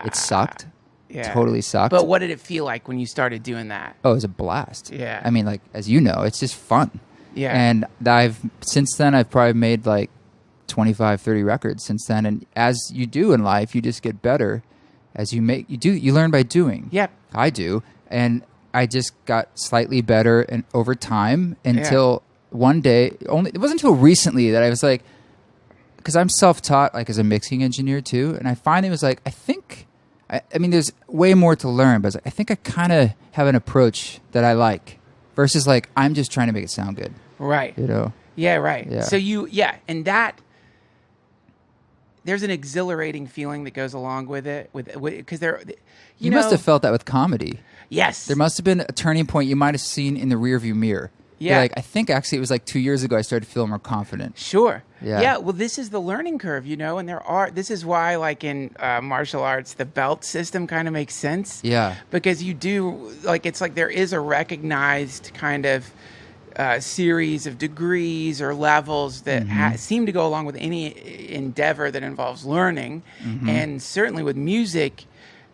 it sucked. Yeah. Totally sucked. But what did it feel like when you started doing that? Oh, it was a blast. Yeah. I mean, like, as you know, it's just fun. Yeah. And since then, I've probably made like 25, 30 records since then. And as you do in life, you just get better as you learn by doing. Yep. I do. And I just got slightly better and over time until one day, it wasn't until recently that I was like, because I'm self-taught, like as a mixing engineer too, and I finally was like, I mean, there's way more to learn, but I think I kind of have an approach that I like, versus like I'm just trying to make it sound good. Right. Yeah. Right. Yeah. So and that there's an exhilarating feeling that goes along with it, because you must have felt that with comedy. Yes. There must have been a turning point you might have seen in the rearview mirror. Yeah. Like, I think actually it was like 2 years ago I started to feel more confident. Sure. Yeah. Well, this is the learning curve, and this is why, like in martial arts, the belt system kind of makes sense. Yeah. Because you do, like, it's like there is a recognized kind of series of degrees or levels that seem to go along with any endeavor that involves learning. Mm-hmm. And certainly with music,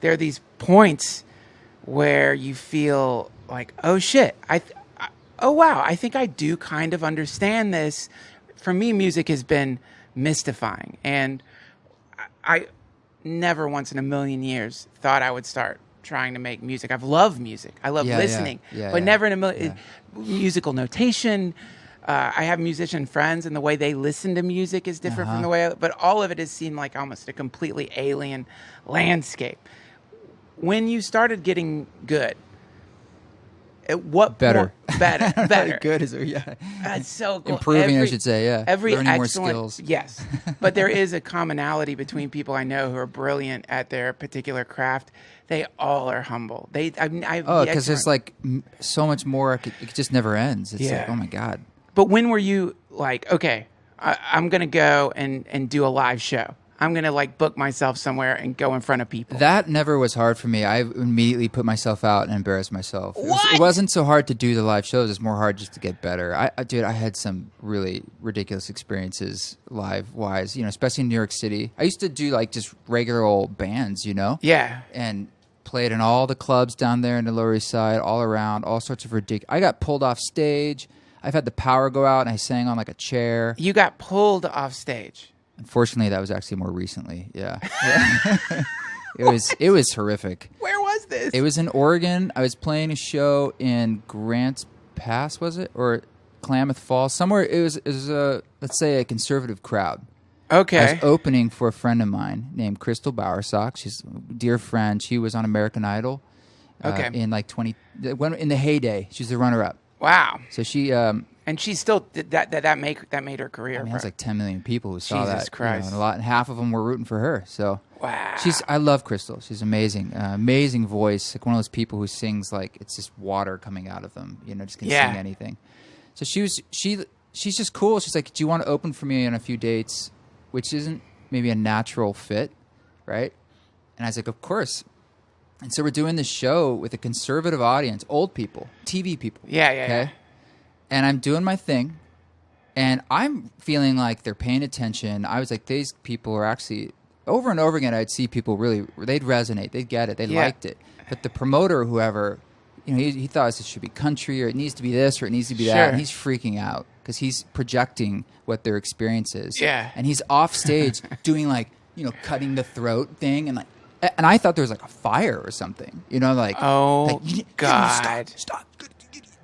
there are these points where you feel like, oh shit, oh wow, I think I do kind of understand this. For me, music has been mystifying, and I never once in a million years thought I would start trying to make music. I've loved music. I love listening, but never in a million. Musical notation. I have musician friends, and the way they listen to music is different from the way. But all of it has seemed like almost a completely alien landscape. When you started getting good, better. Good is That's so cool. Improving, I should say. Yeah, every learning more excellent skills. Yes, but there is a commonality between people I know who are brilliant at their particular craft. They all are humble. Because there's like so much more. It just never ends. It's like, oh my god. But when were you like, okay, I'm going to go and do a live show. I'm going to like book myself somewhere and go in front of people. That never was hard for me. I immediately put myself out and embarrassed myself. It wasn't so hard to do the live shows. It's more hard just to get better. I had some really ridiculous experiences live-wise, especially in New York City. I used to do like just regular old bands, Yeah. And played in all the clubs down there in the Lower East Side, all around, all sorts of ridiculous. I got pulled off stage. I've had the power go out and I sang on like a chair. You got pulled off stage. Unfortunately, that was actually more recently. Yeah. It was horrific. Where was this? It was in Oregon. I was playing a show in Grants Pass, was it? Or Klamath Falls? Somewhere. It was let's say a conservative crowd. Okay. I was opening for a friend of mine named Crystal Bowersock. She's a dear friend. She was on American Idol. Okay. In like in the heyday. She's the runner-up. Wow. So she and she still that made her career. I mean, there's like 10 million people who saw that. Jesus Christ. And half of them were rooting for her. So wow. I love Crystal. She's amazing. Amazing voice. Like one of those people who sings like it's just water coming out of them. Just can sing anything. So she's just cool. She's like, "Do you want to open for me on a few dates?" Which isn't maybe a natural fit, right? And I was like, "Of course." And so we're doing this show with a conservative audience, old people, TV people. Yeah. And I'm doing my thing, and I'm feeling like they're paying attention. I was like, these people are actually, over and over again, I'd see people really, they'd resonate, they'd get it, they liked it. But the promoter, whoever, he thought it should be country, or it needs to be this, or it needs to be that, and he's freaking out because he's projecting what their experience is. Yeah. And he's off stage doing like, cutting the throat thing, and I thought there was like a fire or something, like, oh, God. Stop.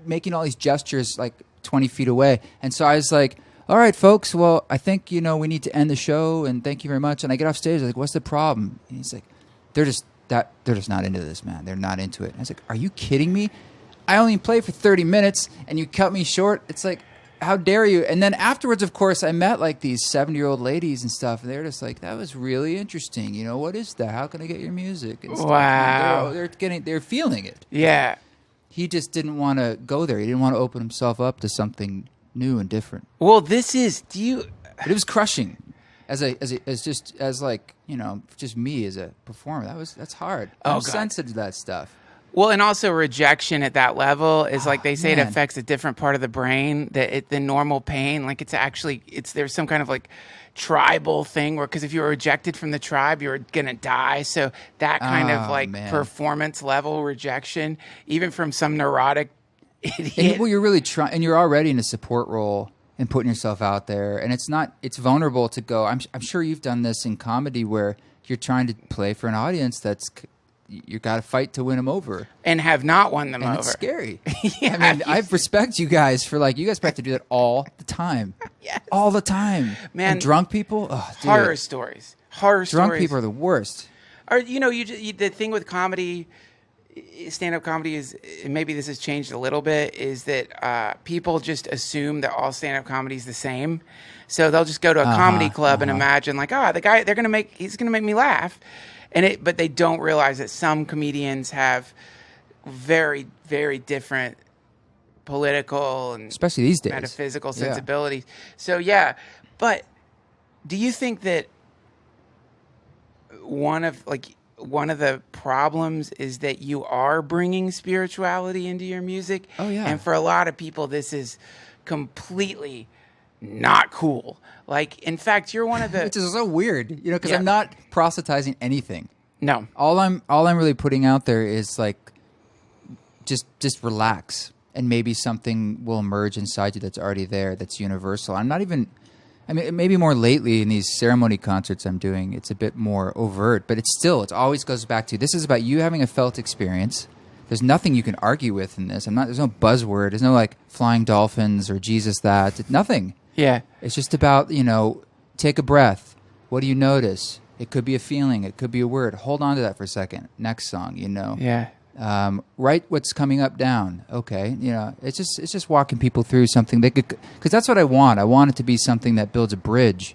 Making all these gestures like 20 feet away. And so I was like, all right, folks, well, I think, we need to end the show, and thank you very much. And I get off stage, I was like, what's the problem? And he's like, they're just not into this, man. They're not into it. And I was like, are you kidding me? I only played for 30 minutes, and you cut me short? It's like, how dare you? And then afterwards, of course, I met like these 70-year-old ladies and stuff, and they're just like, that was really interesting. What is that? How can I get your music? And stuff. Wow. They're feeling it. Yeah. He just didn't want to go there. He didn't want to open himself up to something new and different. Well, But it was crushing, as just me as a performer. That's hard. I'm sensitive to that stuff. Well, and also rejection at that level is like they say man. It affects a different part of the brain. The normal pain, like there's some kind of like tribal thing where, because if you were rejected from the tribe, you were gonna die. So that kind of like performance level rejection, even from some neurotic idiot. And, you're really trying, and you're already in a support role and putting yourself out there, and it's vulnerable to go. I'm sure you've done this in comedy where you're trying to play for an audience that's. You got to fight to win them over, and have not won them over. It's scary. I respect you guys for you guys have to do that all the time. Yes. All the time, man. And drunk people, horror stories. Drunk people are the worst. Or the thing with comedy, stand-up comedy is, and maybe this has changed a little bit, is that people just assume that all stand-up comedy is the same. So they'll just go to a comedy club and imagine the guy he's gonna make me laugh. But they don't realize that some comedians have very, very different political and especially these days metaphysical sensibilities. So but do you think that one of the problems is that you are bringing spirituality into your music? Oh yeah. And for a lot of people, this is completely not cool. In fact, you're one of the... Which is so weird, because I'm not proselytizing anything. No. All I'm really putting out there is just relax, and maybe something will emerge inside you that's already there, that's universal. I'm not even. I mean, maybe more lately in these ceremony concerts I'm doing, it's a bit more overt, but it always goes back to, this is about you having a felt experience. There's nothing you can argue with in this. There's no buzzword. There's no like flying dolphins or Jesus that. Nothing. Yeah. It's just about, take a breath. What do you notice? It could be a feeling. It could be a word. Hold on to that for a second. Next song, Yeah. Write what's coming up down. Okay, it's just walking people through something they could, because that's what I want. I want it to be something that builds a bridge.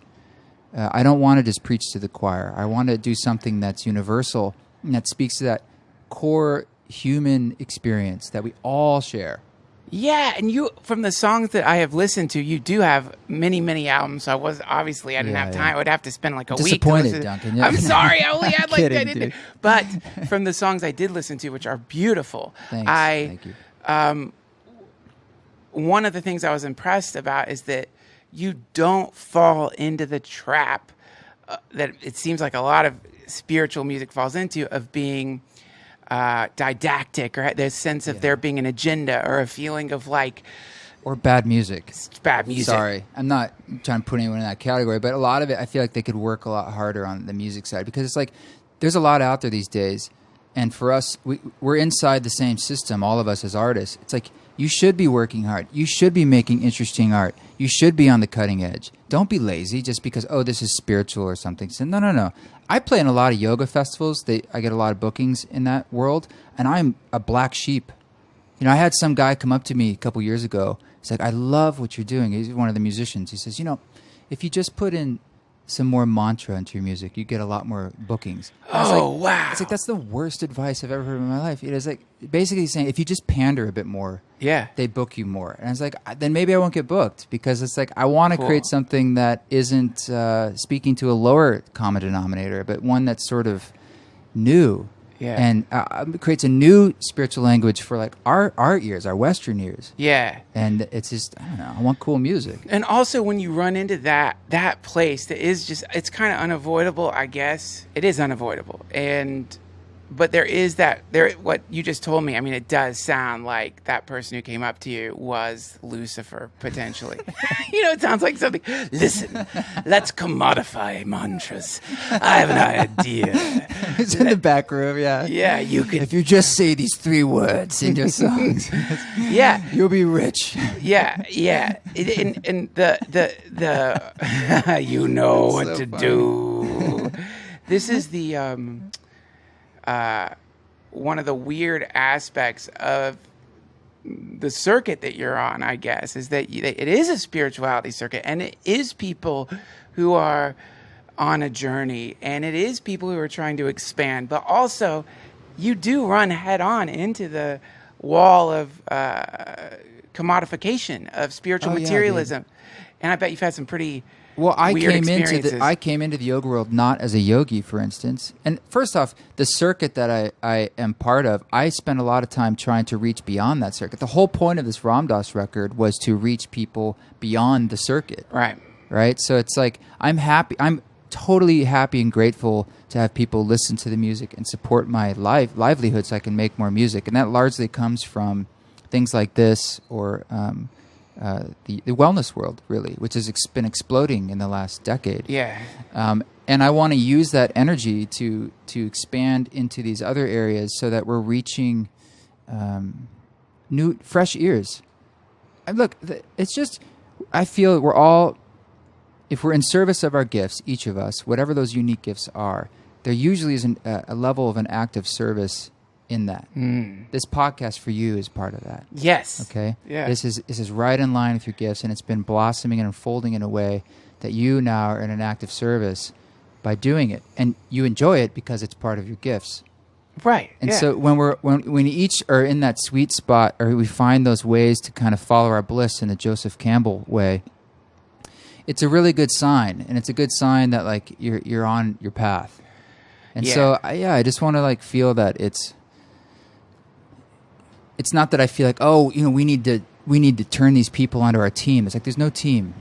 I don't want to just preach to the choir. I want to do something that's universal and that speaks to that core human experience that we all share. Yeah, and from the songs that I have listened to, you do have many, many albums. So I didn't have time. I would have to spend like a week. Disappointed, Duncan. Yeah. I'm sorry, I only had like kidding, I didn't. dude. But from the songs I did listen to, which are beautiful, Thank you. One of the things I was impressed about is that you don't fall into the trap that it seems like a lot of spiritual music falls into, of being didactic, or there's sense of there being an agenda or a feeling of like, or bad music. Bad music. Sorry, I'm not trying to put anyone in that category, but a lot of it, I feel like they could work a lot harder on the music side, because it's like there's a lot out there these days, and for us, we're inside the same system. All of us as artists, it's like you should be working hard. You should be making interesting art. You should be on the cutting edge. Don't be lazy just because this is spiritual or something. So no. I play in a lot of yoga festivals. I get a lot of bookings in that world, and I'm a black sheep. I had some guy come up to me a couple years ago. He's like, I love what you're doing. He's one of the musicians. He says, if you just put in some more mantra into your music, you get a lot more bookings. Wow. It's like, that's the worst advice I've ever heard in my life. It is like basically saying, if you just pander a bit more, they book you more. And I was like, then maybe I won't get booked, because it's like I want to create something that isn't speaking to a lower common denominator, but one that's sort of new. Yeah. And creates a new spiritual language for like our ears, our Western ears. Yeah. And it's just, I don't know, I want cool music. And also when you run into that place that is just, it's kind of unavoidable, I guess. It is unavoidable. But there is what you just told me. I mean, it does sound like that person who came up to you was Lucifer, potentially. It sounds like something. Listen, let's commodify mantras. I have an idea. It's in the back room, yeah. Yeah, you could. If you just say these 3 words in your songs, you'll be rich. Yeah. And the you know what to do. This is the one of the weird aspects of the circuit that you're on, I guess, is that it is a spirituality circuit, and it is people who are on a journey, and it is people who are trying to expand, but also you do run head on into the wall of commodification of spiritual materialism. And I bet you've had some pretty I weird I came into the yoga world not as a yogi, for instance. And first off, the circuit that I am part of, I spend a lot of time trying to reach beyond that circuit. The whole point of this Ram Dass record was to reach people beyond the circuit. Right? So it's like, I'm totally happy and grateful to have people listen to the music and support my livelihood so I can make more music. And that largely comes from things like this, or the wellness world, really, which has been exploding in the last decade. Yeah. And I want to use that energy to expand into these other areas so that we're reaching fresh ears. And look, it's just, I feel we're all, if we're in service of our gifts, each of us, whatever those unique gifts are, there usually is a level of an act of service in that. This podcast for you is part of that. Yes. Okay? Yeah. This is right in line with your gifts, and it's been blossoming and unfolding in a way that you now are in an act of service by doing it. And you enjoy it because it's part of your gifts. Right. And so when we each are in that sweet spot, or we find those ways to kind of follow our bliss in the Joseph Campbell way, it's a really good sign. And it's a good sign that like you're on your path. And so I just want to like feel that it's not that I feel like, we need to turn these people onto our team. It's like there's no team.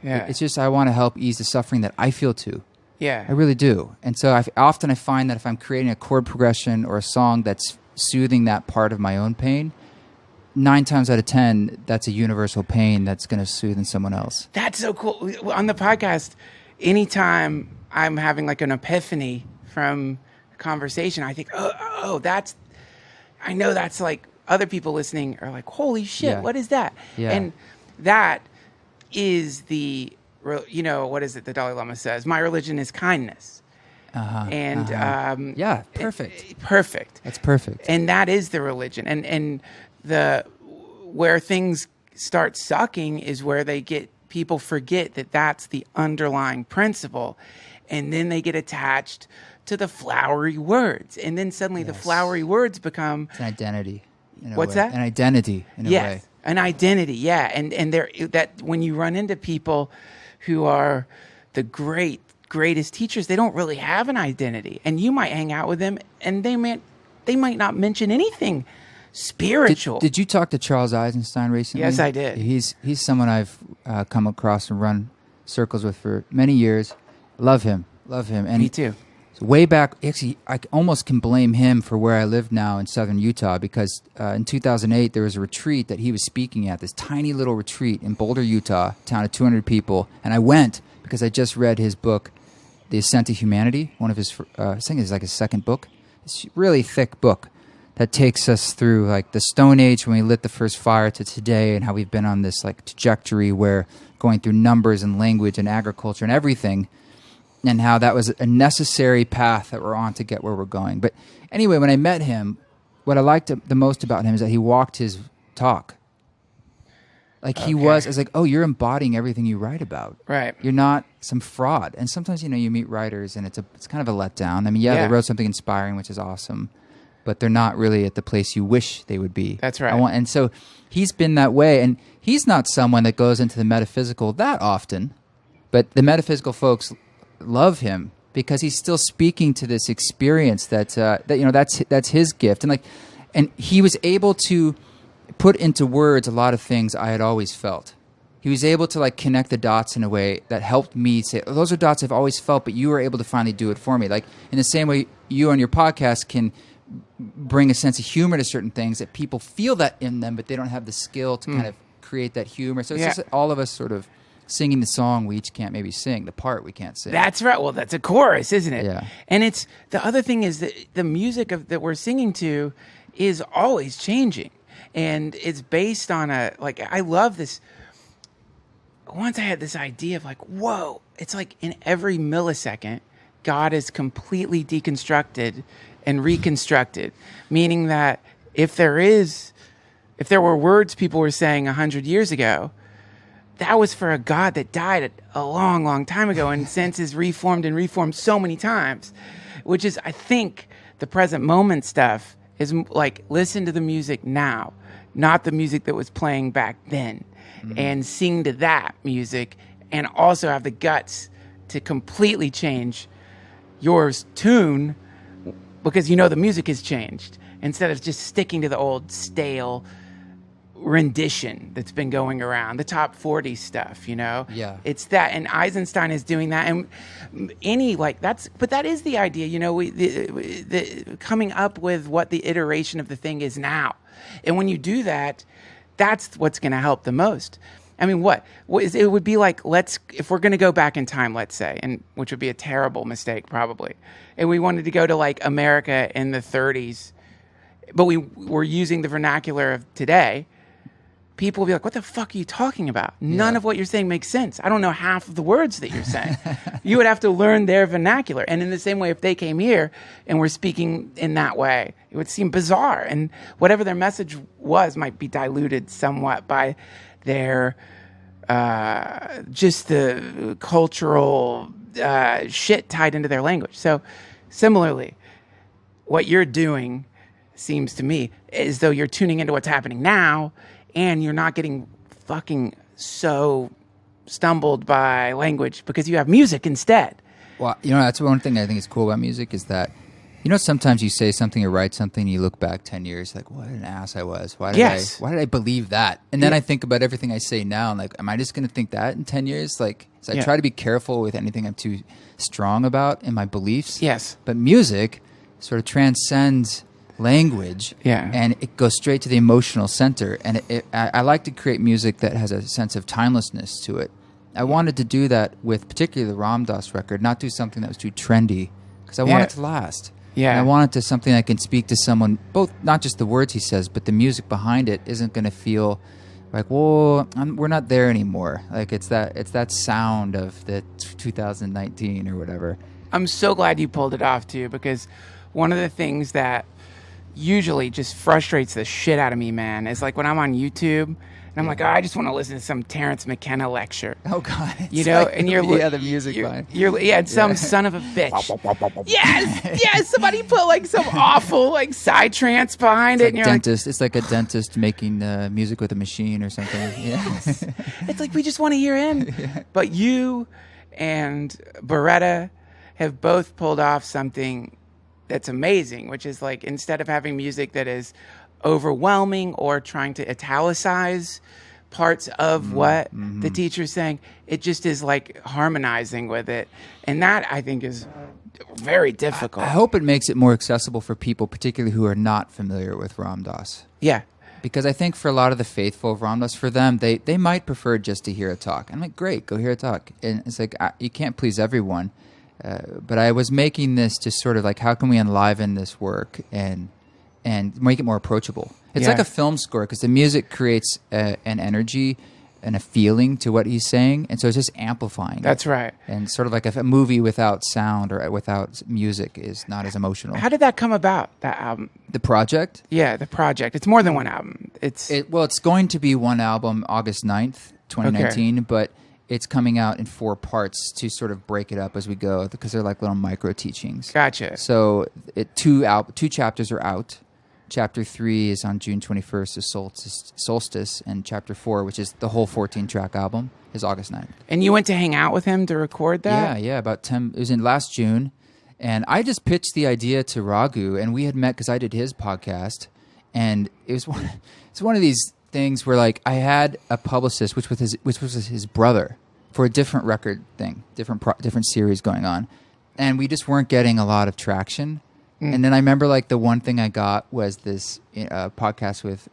Yeah. It's just I want to help ease the suffering that I feel too. Yeah. I really do. And so I find that if I'm creating a chord progression or a song that's soothing that part of my own pain, 9 times out of 10, that's a universal pain that's going to soothe in someone else. That's so cool. On the podcast, anytime I'm having like an epiphany from a conversation, I think, I know that's like other people listening are like, holy shit, what is that? Yeah. And that is what is it the Dalai Lama says? My religion is kindness. Yeah, perfect. Perfect. That's perfect. And that is the religion. And where things start sucking is where people forget that that's the underlying principle. And then they get attached to the flowery words. And then suddenly the flowery words become... It's an identity. What's that? An identity, in a way. An identity, yeah. And that when you run into people who are the greatest teachers, they don't really have an identity. And you might hang out with them, and they might not mention anything spiritual. Did you talk to Charles Eisenstein recently? Yes, I did. He's someone I've come across and run circles with for many years. Love him. And me too. Way back, actually, I almost can blame him for where I live now in southern Utah, because in 2008 there was a retreat that he was speaking at, this tiny little retreat in Boulder, Utah, town of 200 people, and I went because I just read his book, The Ascent to Humanity, one of his, I think it's like his second book. It's a really thick book that takes us through like the Stone Age when we lit the first fire to today, and how we've been on this like trajectory where going through numbers and language and agriculture and everything, and how that was a necessary path that we're on to get where we're going. But anyway, when I met him, what I liked the most about him is that he walked his talk. Like I was like, oh, you're embodying everything you write about. Right. You're not some fraud. And sometimes, you meet writers and it's kind of a letdown. I mean, they wrote something inspiring, which is awesome, but they're not really at the place you wish they would be. That's right. And so he's been that way. And he's not someone that goes into the metaphysical that often, but the metaphysical folks love him because he's still speaking to this experience that's his gift. And he was able to put into words a lot of things I had always felt. He was able to connect the dots in a way that helped me say, oh, those are dots I've always felt, but you were able to finally do it for me. Like in the same way you on your podcast can bring a sense of humor to certain things, that people feel that in them, but they don't have the skill to kind of create that humor. So it's just all of us sort of singing the song we each can't maybe sing, the part we can't sing. That's right. Well, that's a chorus, isn't it? Yeah. And it's the other thing is that the music that we're singing to is always changing. And it's based on I love this. Once I had this idea of whoa, it's like in every millisecond, God is completely deconstructed and reconstructed, meaning that if there were words people were saying 100 years ago, that was for a God that died a long, long time ago and since is reformed and reformed so many times, which is, I think, the present moment stuff is listen to the music now, not the music that was playing back then, and sing to that music and also have the guts to completely change your tune because the music has changed instead of just sticking to the old stale rendition that's been going around, the top 40 stuff, Yeah. It's that, and Eisenstein is doing that, and but that is the idea, the coming up with what the iteration of the thing is now. And when you do that, that's what's going to help the most. I mean, it would be if we're going to go back in time, let's say, and which would be a terrible mistake probably, and we wanted to go to America in the 30s, but we were using the vernacular of today, people will be like, what the fuck are you talking about? None of what you're saying makes sense. I don't know half of the words that you're saying. You would have to learn their vernacular. And in the same way, if they came here and were speaking in that way, it would seem bizarre. And whatever their message was might be diluted somewhat by their just the cultural shit tied into their language. So similarly, what you're doing seems to me as though you're tuning into what's happening now, and you're not getting fucking so stumbled by language because you have music instead. Well, that's one thing I think is cool about music is that, sometimes you say something or write something and you look back 10 years, what an ass I was. Why did I believe that? And then I think about everything I say now, and am I just going to think that in 10 years? So I try to be careful with anything I'm too strong about in my beliefs. Yes. But music sort of transcends language, Yeah. and it goes straight to the emotional center. And I like to create music that has a sense of timelessness to it. I wanted to do that with particularly the Ram Dass record, not do something that was too trendy, because I want it to last. Yeah. And I want it to something that can speak to someone, both not just the words he says, but the music behind it isn't going to feel like, whoa, we're not there anymore. Like it's that sound of the 2019 or whatever. I'm so glad you pulled it off too, because one of the things that usually just frustrates the shit out of me, man, is like when I'm on YouTube and I'm like, oh, I just want to listen to some Terrence McKenna lecture. Oh God, you know, like, and you're the music line. And some son of a bitch. yes, somebody put like some awful like psytrance behind It's it. like And you're dentist. It's like a dentist making music with a machine or something. Yes. It's like we just want to hear him. Yeah. But you and Beretta have both pulled off something that's amazing, which is like instead of having music that is overwhelming or trying to italicize parts of what the teacher's saying, it just is like harmonizing with it. And that I think is very difficult. I hope it makes it more accessible for people, particularly who are not familiar with Ram Dass. Yeah. Because I think for a lot of the faithful of Ram Dass, for them, they might prefer just to hear a talk. I'm like, great, go hear a talk. And it's like, you can't please everyone. But I was making this to sort of like, how can we enliven this work and make it more approachable? It's like a film score, because the music creates an energy and a feeling to what he's saying, and so it's just amplifying. That's right. And sort of like a movie without sound or without music is not as emotional. How did that come about, that album? The project? Yeah, the project. It's more than one album. It's going to be one album August 9th, 2019, but it's coming out in 4 parts to sort of break it up as we go, because they're like little micro teachings. Gotcha. So 2 chapters are out. Chapter 3 is on June 21st, the solstice, and Chapter 4, which is the whole 14-track album, is August 9th. And you went to hang out with him to record that? Yeah, about 10. It was in last June, and I just pitched the idea to Raghu, and we had met because I did his podcast, and it's one of these things where like I had a publicist, which was his brother, for a different record thing, different series going on, and we just weren't getting a lot of traction. And then I remember like the one thing I got was this podcast with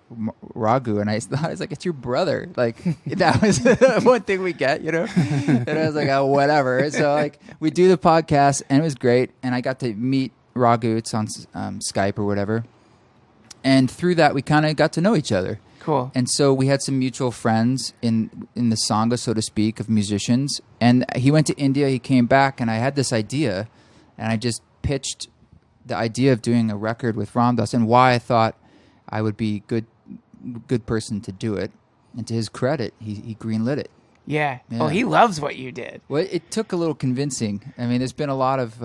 Raghu, and I was like, it's your brother. Like that was one thing we get, you know? And I was like, oh, whatever. So like we do the podcast, and it was great. And I got to meet Raghu. It's on Skype or whatever. And through that, we kind of got to know each other. Cool. And so we had some mutual friends in the Sangha, so to speak, of musicians. And he went to India, he came back, and I had this idea, and I just pitched the idea of doing a record with Ram Dass and why I thought I would be good person to do it. And to his credit, he greenlit it. Yeah. Oh, he loves what you did. Well, it took a little convincing. I mean, there's been a lot of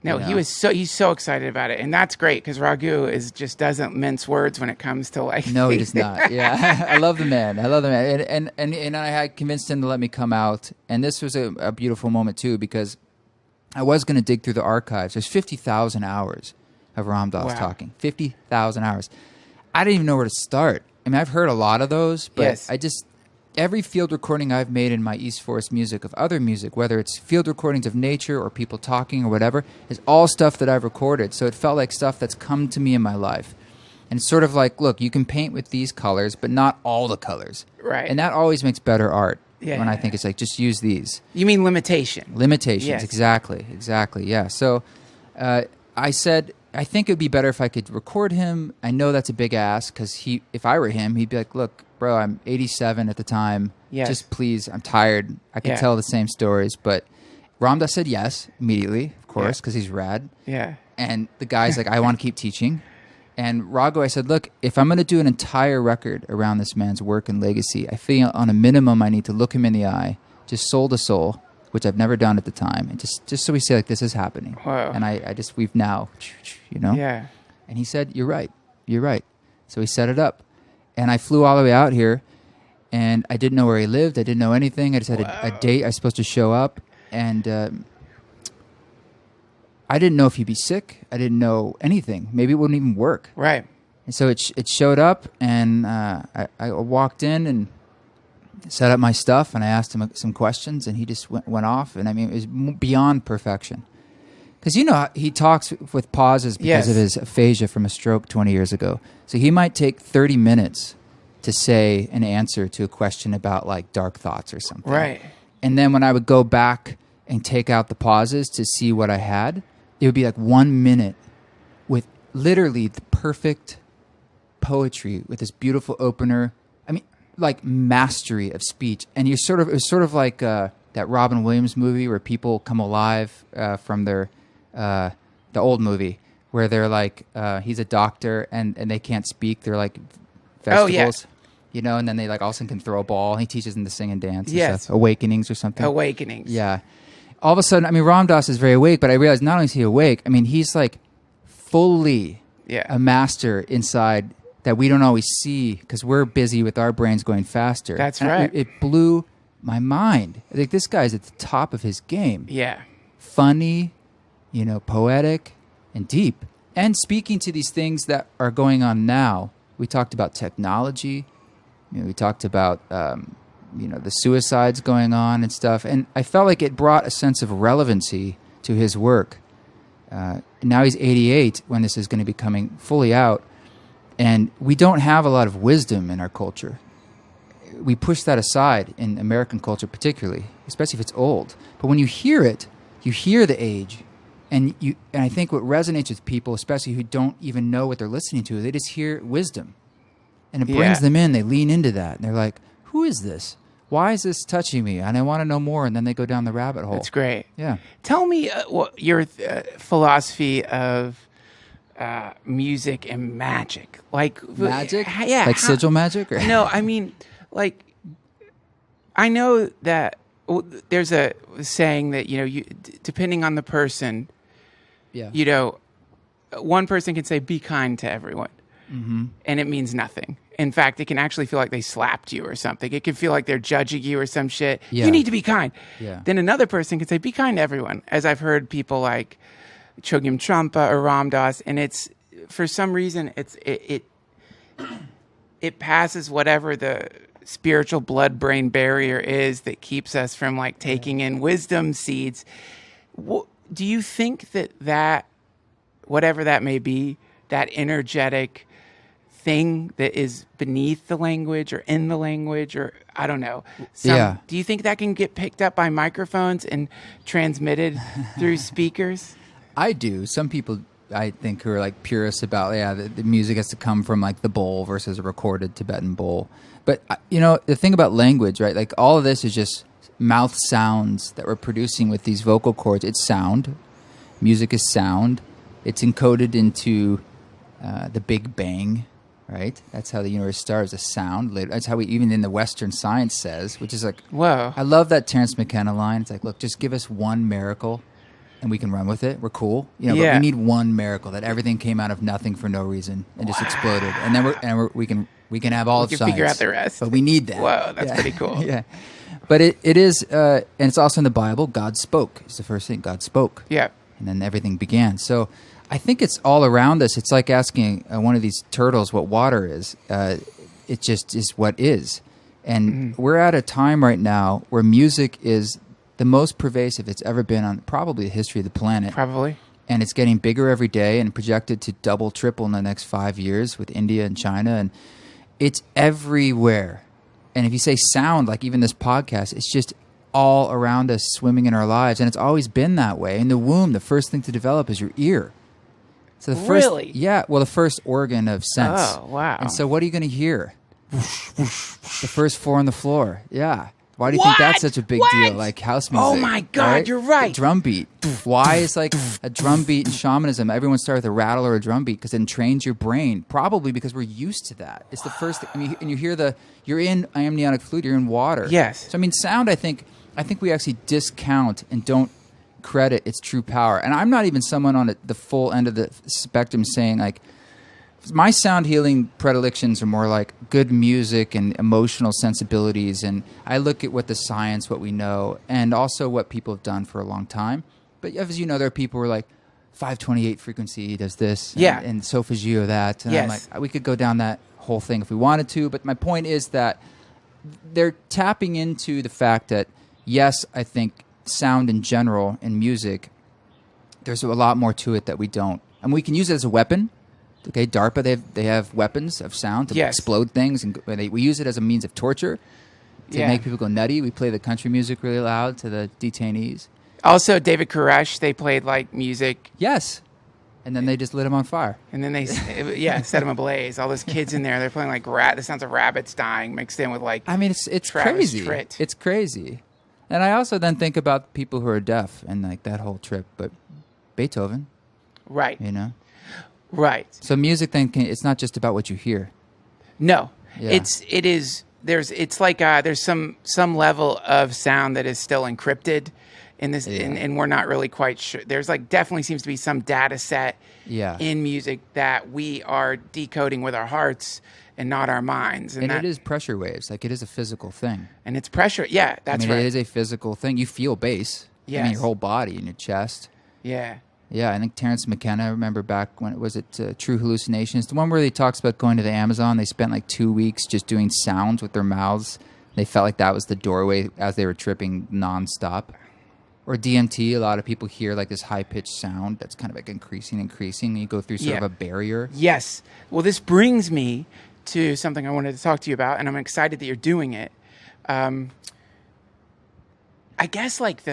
No, he's so excited about it, and that's great because Raghu just doesn't mince words when it comes to like. No, he does not. Yeah, I love the man. And I had convinced him to let me come out, and this was a beautiful moment too, because I was going to dig through the archives. There's 50,000 hours of Ram Dass talking. 50,000 hours. I didn't even know where to start. I mean, I've heard a lot of those, but every field recording I've made in my East Forest music of other music, whether it's field recordings of nature or people talking or whatever, is all stuff that I've recorded. So it felt like stuff that's come to me in my life. And it's sort of like, look, you can paint with these colors, but not all the colors. Right. And that always makes better art. Yeah. When I think it's like, just use these. You mean limitation? Limitations, yes. Exactly, yeah. So I said, I think it would be better if I could record him. I know that's a big ask, because if I were him, he'd be like, look, bro, I'm 87 at the time. Yes. Just please, I'm tired. I can tell the same stories. But Ram Dass said yes immediately, of course, because he's rad. Yeah. And the guy's like, I want to keep teaching. And Raghu, I said, look, if I'm going to do an entire record around this man's work and legacy, I feel on a minimum I need to look him in the eye, just soul to soul, which I've never done at the time, and just so we say, like, this is happening. Wow. And we've now, you know? Yeah. And he said, you're right. So he set it up. And I flew all the way out here, and I didn't know where he lived. I didn't know anything. I just had a date. I was supposed to show up, and I didn't know if he'd be sick. I didn't know anything. Maybe it wouldn't even work. Right. And so it showed up, and I walked in and set up my stuff, and I asked him some questions, and he just went off. And I mean, it was beyond perfection. Because he talks with pauses because of his aphasia from a stroke 20 years ago. So he might take 30 minutes to say an answer to a question about like dark thoughts or something. Right. And then when I would go back and take out the pauses to see what I had, it would be like 1 minute with literally the perfect poetry with this beautiful opener. I mean, like mastery of speech. And it was sort of like that Robin Williams movie where people come alive from their the old movie where they're like he's a doctor and they can't speak. They're like vegetables. And then they like all of a sudden can throw a ball. He teaches them to sing and dance. And stuff. Awakenings or something. Awakenings. Yeah. All of a sudden, I mean, Ram Dass is very awake, but I realized not only is he awake, I mean, he's like fully a master inside that we don't always see because we're busy with our brains going faster. That's right. It blew my mind. I think this guy's at the top of his game. Yeah. Funny, poetic, and deep. And speaking to these things that are going on now. We talked about technology. We talked about, the suicides going on and stuff. And I felt like it brought a sense of relevancy to his work. Now he's 88 when this is going to be coming fully out. And we don't have a lot of wisdom in our culture. We push that aside in American culture particularly, especially if it's old. But when you hear it, you hear the age. And I think what resonates with people, especially who don't even know what they're listening to, they just hear wisdom. And it brings them in. They lean into that. And they're like, who is this? Why is this touching me? And I want to know more. And then they go down the rabbit hole. That's great. Yeah. Tell me your philosophy of music and magic. Like magic? Yeah. Like sigil magic? Or? No, I mean, like, I know that there's a saying that, depending on the person, one person can say, be kind to everyone. Mm-hmm. And it means nothing. In fact, it can actually feel like they slapped you or something. It can feel like they're judging you or some shit. Yeah. You need to be kind. Yeah. Then another person can say, be kind to everyone. As I've heard people like Chogyam Trungpa or Ram Dass, and it's, for some reason, it passes whatever the spiritual blood-brain barrier is that keeps us from like taking in wisdom seeds. Do you think that whatever that may be, that energetic thing that is beneath the language or in the language, or I don't know. Do you think that can get picked up by microphones and transmitted through speakers? I do. Some people, I think, who are like purists about, the music has to come from like the bowl versus a recorded Tibetan bowl. But, the thing about language, right? Like all of this is just mouth sounds that we're producing with these vocal cords. It's sound. Music is sound. It's encoded into the Big Bang. Right? That's how the universe starts, a sound. That's how we, even in the Western science says, which is like, whoa. I love that Terence McKenna line. It's like, look, just give us one miracle and we can run with it. We're cool. But we need one miracle that everything came out of nothing for no reason and just exploded. And then we can have all of science. We can figure out the rest. But we need that. Whoa, that's pretty cool. Yeah. But it is, and it's also in the Bible, God spoke. It's the first thing. God spoke. Yeah. And then everything began. So I think it's all around us. It's like asking one of these turtles what water is. It just is what is. And we're at a time right now where music is the most pervasive it's ever been on probably the history of the planet. Probably. And it's getting bigger every day and projected to double, triple in the next 5 years with India and China. And it's everywhere. And if you say sound, like even this podcast, it's just all around us, swimming in our lives. And it's always been that way. In the womb, the first thing to develop is your ear. So the first, really? Yeah, well, the first organ of sense. Oh, wow. And so what are you going to hear? The first four on the floor. Yeah. Why do you think that's such a big deal? Like house music. Oh, my God, right? You're right. The drum beat. Why is like a drum beat in shamanism? Everyone starts with a rattle or a drum beat because it trains your brain. Probably because we're used to that. It's the first thing. I mean, and you hear you're in amniotic fluid, you're in water. Yes. So, I mean, sound, I think we actually discount and don't credit its true power. And I'm not even someone on the full end of the spectrum saying like my sound healing predilections are more like good music and emotional sensibilities. And I look at what the science, what we know, and also what people have done for a long time. But as you know, there are people who are like 528 frequency does this, and solfeggio that. And I'm like, we could go down that whole thing if we wanted to. But my point is that they're tapping into the fact that, yes, I think sound in general in music there's a lot more to it that we don't. And we can use it as a weapon. Okay, DARPA, they have weapons of sound to explode things, and we use it as a means of torture to make people go nutty. We play the country music really loud to the detainees. Also, David Koresh, they played like music. Yes. And then they just lit him on fire. And then they, set him ablaze. All those kids in there, they're playing like the sounds of rabbits dying mixed in with like. I mean, it's crazy. Tritt. It's crazy. And I also then think about people who are deaf and like that whole trip. But Beethoven, right? You know, right. So music then it's not just about what you hear. No, it is. It's like there's some level of sound that is still encrypted in this, and we're not really quite sure. There's like definitely seems to be some data set in music that we are decoding with our hearts and not our minds. And it is pressure waves. Like it is a physical thing. And it's pressure. Yeah, that's right. It is a physical thing. You feel bass. Yes. I mean, your whole body and your chest. Yeah. Yeah, I think Terrence McKenna, I remember back when, was it True Hallucinations? The one where he talks about going to the Amazon. They spent like 2 weeks just doing sounds with their mouths. They felt like that was the doorway as they were tripping nonstop. Or DMT, a lot of people hear like this high-pitched sound that's kind of like increasing. And you go through sort of a barrier. Yes. Well, this brings me to something I wanted to talk to you about, and I'm excited that you're doing it. I guess like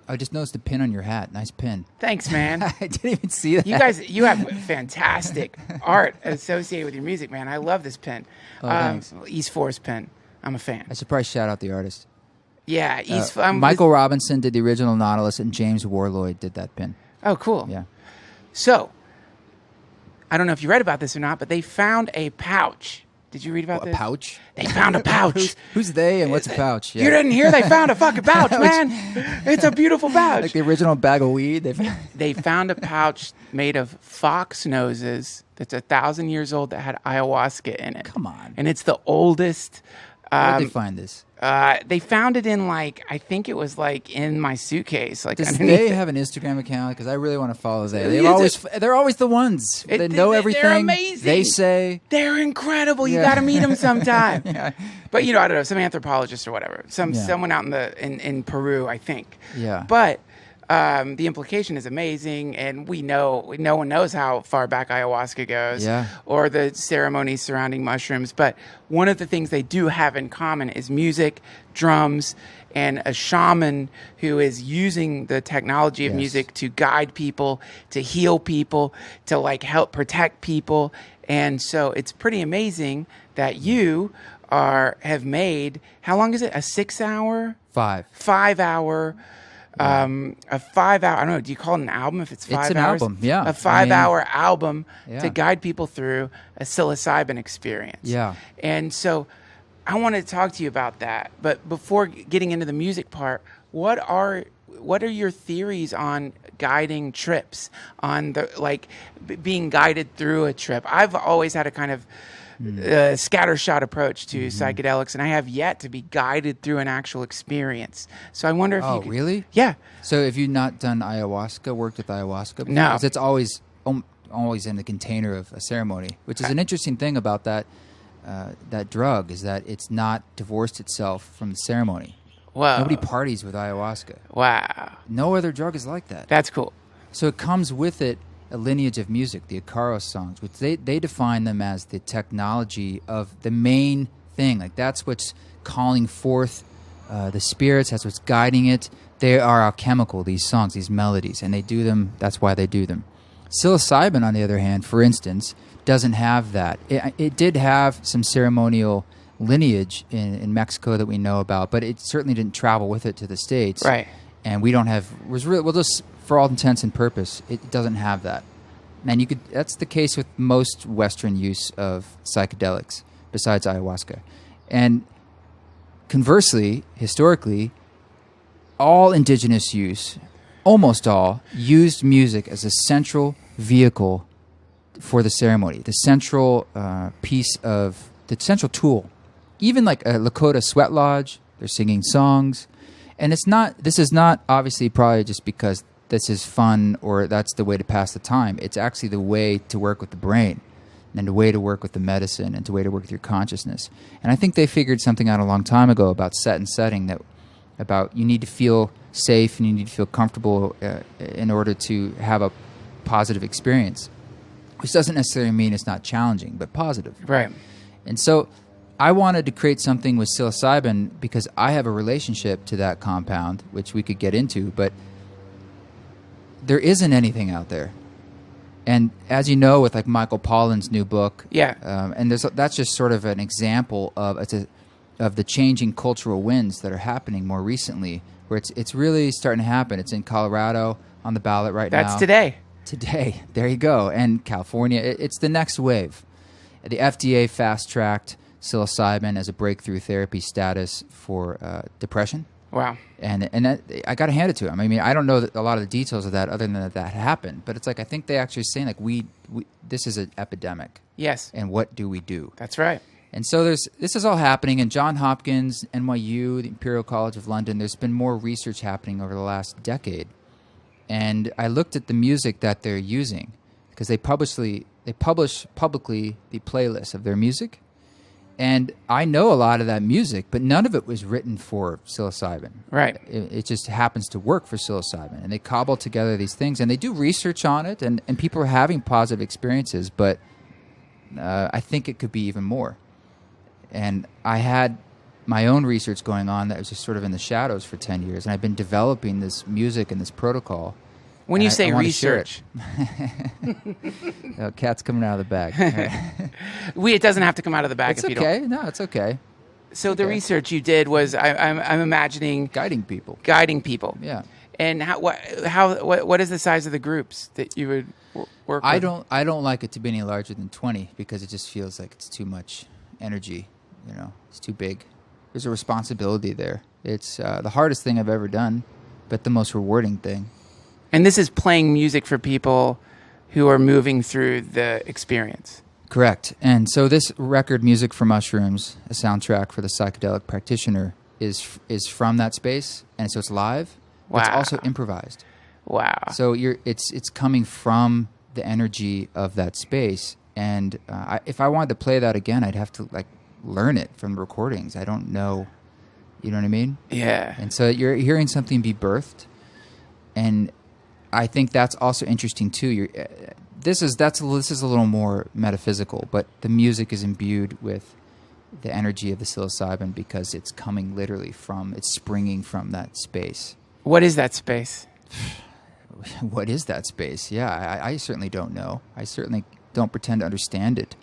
I just noticed the pin on your hat. Nice pin. Thanks, man. I didn't even see that. You have fantastic art associated with your music, man. I love this pin. Oh, thanks. East Forest pin. I'm a fan. I should probably shout out the artist. Yeah, Michael Robinson did the original Nautilus, and James Warloyd did that pin. Oh, cool. Yeah. So, I don't know if you read about this or not, but they found a pouch. Did you read about this? A pouch? They found a pouch. Who's they and what's a pouch? Yeah. You didn't hear? They found a fucking pouch, man. It's a beautiful pouch. Like the original bag of weed? They found a pouch made of fox noses that's 1,000 years old that had ayahuasca in it. Come on. And it's the oldest. Where did they find this? They found it in I think it was in my suitcase. Does they have an Instagram account? Because I really want to follow they. They're always the ones that know everything. They're amazing. They say. They're incredible. You got to meet them sometime. But I don't know, some anthropologist or whatever. Someone out in Peru, I think. Yeah. But the implication is amazing, and no one knows how far back ayahuasca goes or the ceremonies surrounding mushrooms. But one of the things they do have in common is music, drums, and a shaman who is using the technology of music to guide people, to heal people, to help protect people. And so it's pretty amazing that you have made, how long is it? A 6 hour? 5 hour. A 5 hour, I don't know, do you call it an album if it's 5 hours? It's an album, yeah. A 5 hour album to guide people through a psilocybin experience. Yeah. And so I wanted to talk to you about that. But before getting into the music part, what are your theories on guiding trips, on being guided through a trip? I've always had a kind of scattershot approach to psychedelics, and I have yet to be guided through an actual experience. So I wonder if you could, really? Yeah. So have you not done ayahuasca, worked with ayahuasca before? No. Because it's always in the container of a ceremony, which is an interesting thing about that drug, is that it's not divorced itself from the ceremony. Wow. Nobody parties with ayahuasca. Wow. No other drug is like that. That's cool. So it comes with it a lineage of music, the Icaros songs, which they define them as the technology of the main thing. That's what's calling forth the spirits. That's what's guiding it. They are alchemical, these songs, these melodies, and they do them. That's why they do them. Psilocybin, on the other hand, for instance, doesn't have that. It did have some ceremonial lineage in Mexico that we know about, but it certainly didn't travel with it to the States. Right. And we don't have. For all intents and purpose, it doesn't have that. And that's the case with most Western use of psychedelics, besides ayahuasca. And conversely, historically, all indigenous use, almost all, used music as a central vehicle for the ceremony, the central the central tool. Even like a Lakota sweat lodge, they're singing songs. And this is not obviously probably just because this is fun or that's the way to pass the time. It's actually the way to work with the brain and the way to work with the medicine and the way to work with your consciousness. And I think they figured something out a long time ago about set and setting, about you need to feel safe and you need to feel comfortable in order to have a positive experience, which doesn't necessarily mean it's not challenging, but positive. Right. And so I wanted to create something with psilocybin because I have a relationship to that compound, which we could get into, but there isn't anything out there. And as you know, with like Michael Pollan's new book, and that's just sort of an example of the changing cultural winds that are happening more recently, where it's really starting to happen. It's in Colorado on the ballot right now. That's today. Today, there you go. And California, it's the next wave. The FDA fast-tracked psilocybin as a breakthrough therapy status for depression. Wow. And that, I got to hand it to him. I mean, I don't know a lot of the details of that other than that happened. But it's like I think they actually saying like we this is an epidemic. Yes. And what do we do? That's right. And so this is all happening in Johns Hopkins, NYU, the Imperial College of London. There's been more research happening over the last decade. And I looked at the music that they're using because they publish publicly the playlist of their music. And I know a lot of that music, but none of it was written for psilocybin. Right. It just happens to work for psilocybin. And they cobble together these things, and they do research on it, and people are having positive experiences, but I think it could be even more. And I had my own research going on that was just sort of in the shadows for 10 years, and I've been developing this music and this protocol. When you say research... Oh, cat's coming out of the bag. It doesn't have to come out of the bag it's if you okay. don't. No, it's okay. So the research you did was, I'm imagining... Guiding people. Yeah. And what is the size of the groups that you would work with? I don't like it to be any larger than 20 because it just feels like it's too much energy. You know, it's too big. There's a responsibility there. It's the hardest thing I've ever done, but the most rewarding thing. And this is playing music for people who are moving through the experience. Correct. And so this record, Music for Mushrooms, a soundtrack for the psychedelic practitioner, is from that space, and so it's live. Wow. It's also improvised. Wow. So it's coming from the energy of that space. And if I wanted to play that again, I'd have to like learn it from the recordings. I don't know. You know what I mean? Yeah. And so you're hearing something be birthed, and I think that's also interesting too. This is a little more metaphysical, but the music is imbued with the energy of the psilocybin because it's coming literally it's springing from that space. What is that space? What is that space? Yeah, I certainly don't know. I certainly don't pretend to understand it.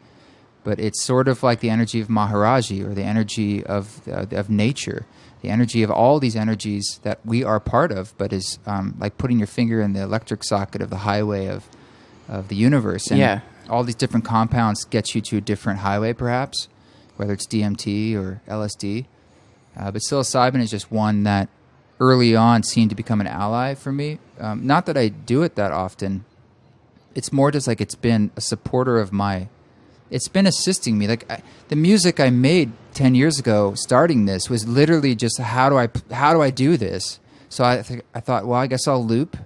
But it's sort of like the energy of Maharaji or the energy of nature, the energy of all these energies that we are part of, but is like putting your finger in the electric socket of the highway of the universe. And all these different compounds get you to a different highway, perhaps, whether it's DMT or LSD. But psilocybin is just one that early on seemed to become an ally for me. Not that I do it that often. It's more just like it's been a supporter of it's been assisting me. Like the music I made 10 years ago, starting this, was literally just how do I do this? So I thought, well, I guess I'll loop.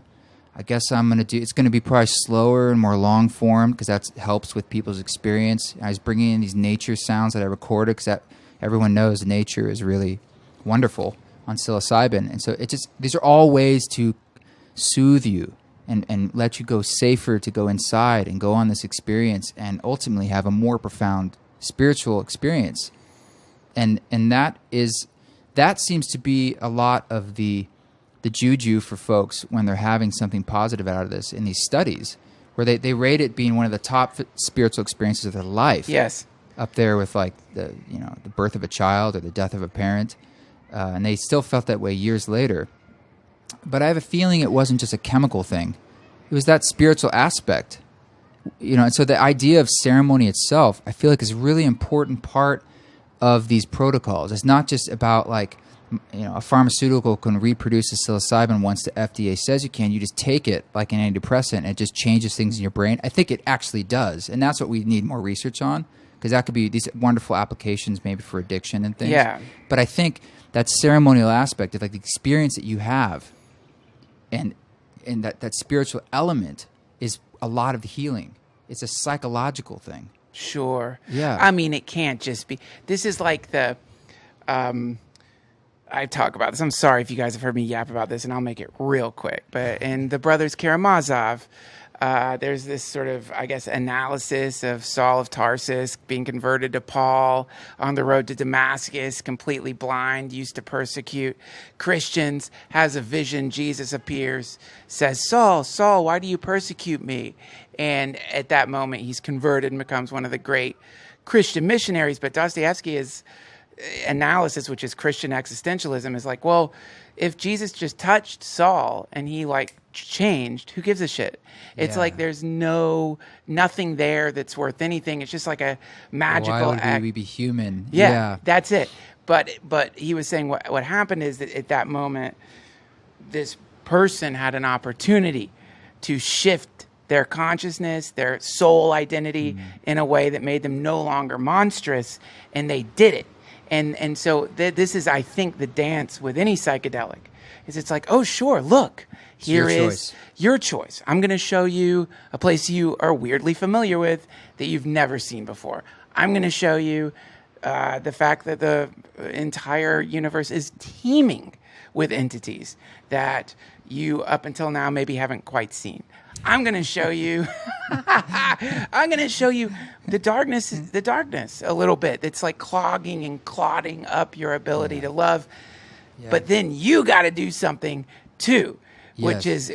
I guess I'm going to do. It's going to be probably slower and more long form because that helps with people's experience. I was bringing in these nature sounds that I recorded because everyone knows nature is really wonderful on psilocybin, and so these are all ways to soothe you. And let you go safer to go inside and go on this experience and ultimately have a more profound spiritual experience. And that seems to be a lot of the juju for folks when they're having something positive out of this in these studies, where they rate it being one of the top spiritual experiences of their life. Yes. Up there with like the birth of a child or the death of a parent. And they still felt that way years later. But I have a feeling it wasn't just a chemical thing. It was that spiritual aspect. And so the idea of ceremony itself, I feel like is a really important part of these protocols. It's not just about like, a pharmaceutical can reproduce the psilocybin once the FDA says you can. You just take it like an antidepressant and it just changes things in your brain. I think it actually does. And that's what we need more research on, because that could be these wonderful applications maybe for addiction and things. Yeah. But I think that ceremonial aspect of like the experience that you have and that spiritual element is a lot of the healing. It's a psychological thing. Sure. Yeah. I mean, it can't just be. This is like I talk about this. I'm sorry if you guys have heard me yap about this, and I'll make it real quick. But in the Brothers Karamazov, there's this sort of, I guess, analysis of Saul of Tarsus being converted to Paul on the road to Damascus, completely blind, used to persecute Christians, has a vision. Jesus appears, says, Saul, Saul, why do you persecute me? And at that moment, he's converted and becomes one of the great Christian missionaries. But Dostoevsky's analysis, which is Christian existentialism, is like, well, if Jesus just touched Saul and he like changed, who gives a shit? It's like there's nothing there that's worth anything. It's just like a magical act. Why would we be human? Yeah, that's it. But he was saying what happened is that at that moment, this person had an opportunity to shift their consciousness, their soul identity in a way that made them no longer monstrous, and they did it. And so this is, I think, the dance with any psychedelic. Is it's like, oh, sure, look, here is your choice. I'm going to show you a place you are weirdly familiar with that you've never seen before. I'm going to show you the fact that the entire universe is teeming with entities that you up until now maybe haven't quite seen. I'm going to show you the darkness a little bit. It's like clogging and clodding up your ability to love. Yeah. But then you got to do something too, which is,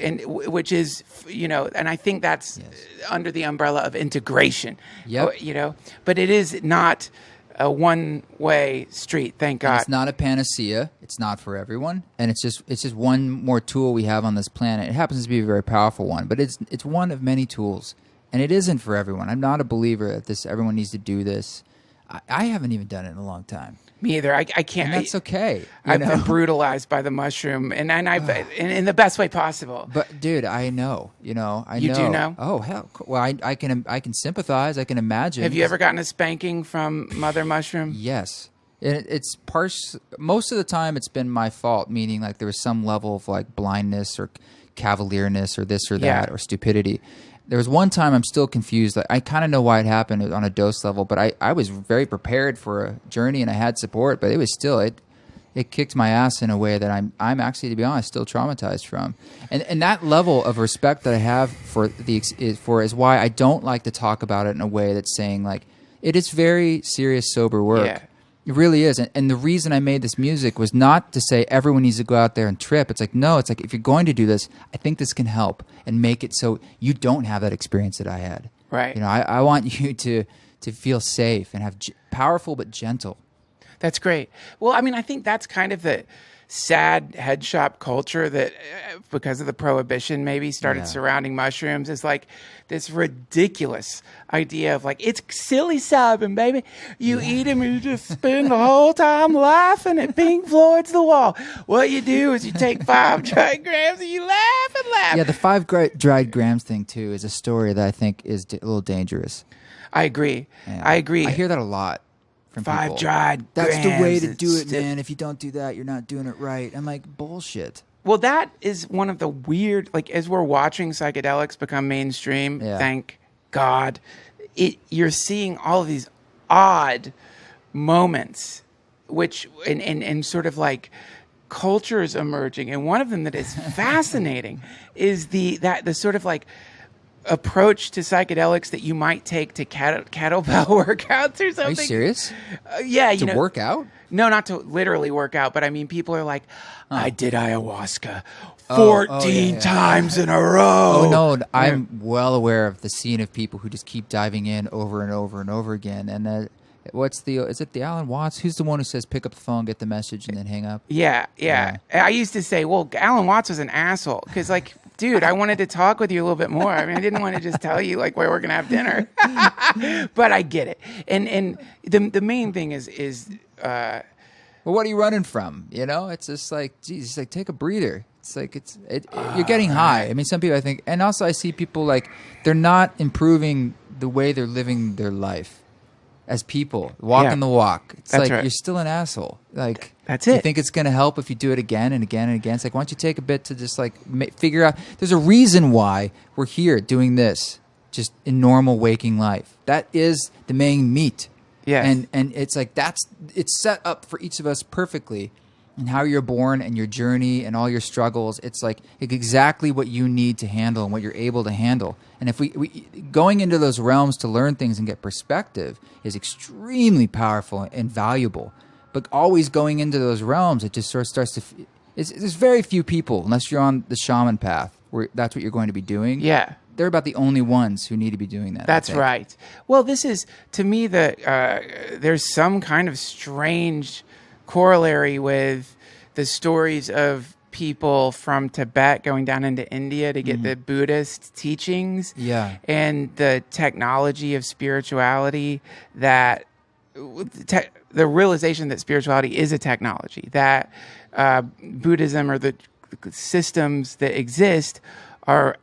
you know, and I think that's under the umbrella of integration, you know, but it is not a one-way street, thank God. And it's not a panacea. It's not for everyone, and it's just one more tool we have on this planet. It happens to be a very powerful one, but it's one of many tools, and it isn't for everyone. I'm not a believer that everyone needs to do this. I haven't even done it in a long time. Me either. I can't. And that's okay. I've been brutalized by the mushroom, and I've in the best way possible. But dude, I know. You know. You do know? Oh hell. Well, I can sympathize. I can imagine. Have you ever gotten a spanking from Mother Mushroom? Yes. It's most of the time it's been my fault, meaning like there was some level of like blindness or cavalierness or this or that or stupidity. There was one time I'm still confused. I kind of know why it happened on a dose level, but I was very prepared for a journey and I had support, but it was still it kicked my ass in a way that I'm actually, to be honest, still traumatized from. And that level of respect that I have for is why I don't like to talk about it in a way that's saying like it is very serious, sober work. Yeah. It really is. And the reason I made this music was not to say everyone needs to go out there and trip. It's like, no, it's like if you're going to do this, I think this can help and make it so you don't have that experience that I had. Right. You know, I want you to feel safe and have powerful but gentle. That's great. Well, I mean, I think that's kind of the sad head shop culture that, because of the prohibition, maybe started surrounding mushrooms. Is like this ridiculous idea of like, it's psilocybin, baby. You eat them and you just spend the whole time laughing at Pink Floyd's The Wall. What you do is you take 5 dried grams and you laugh and laugh. Yeah, the 5 dried grams thing too is a story that I think is a little dangerous. I agree. Yeah. I agree. I hear that a lot. From 5 people. dried That's grams. the way to do it, man. If you don't do that, you're not doing it right. I'm like, bullshit. Well, that is one of the weird, like, as we're watching psychedelics become mainstream, thank God, you're seeing all of these odd moments, which, and sort of like cultures emerging. And one of them that is fascinating is the sort of like approach to psychedelics that you might take to kettlebell workouts or something. Are you serious? Yeah. To work out? No, not to literally work out, but I mean, people are like, I did ayahuasca 14 times in a row. Oh, no, I'm well aware of the scene of people who just keep diving in over and over and over again. And is it the Alan Watts? Who's the one who says pick up the phone, get the message, and then hang up? Yeah. I used to say, well, Alan Watts was an asshole because, like, dude, I wanted to talk with you a little bit more. I mean, I didn't want to just tell you like where we're gonna have dinner, but I get it. And the main thing is well, what are you running from? You know, it's just like, geez, it's like take a breather. It's like you're getting high. I mean, some people I think, and also I see people like they're not improving the way they're living their life as people, walking the walk. It's that's like right. You're still an asshole. Like that's it. You think it's going to help if you do it again and again and again. It's like, why don't you take a bit to just like figure out? There's a reason why we're here doing this, just in normal waking life. That is the main meat. Yeah. And it's like it's set up for each of us perfectly. and how you're born and your journey and all your struggles. It's like exactly what you need to handle and what you're able to handle. And if we going into those realms to learn things and get perspective is extremely powerful and valuable. But always going into those realms, it just sort of starts to. There's very few people, unless you're on the shaman path, where that's what you're going to be doing. Yeah. They're about the only ones who need to be doing that. That's right. Well, this is, to me, there's some kind of strange corollary with the stories of people from Tibet going down into India to get the Buddhist teachings. Yeah. And the technology of spirituality that... the realization that spirituality is a technology, that Buddhism or the systems that exist are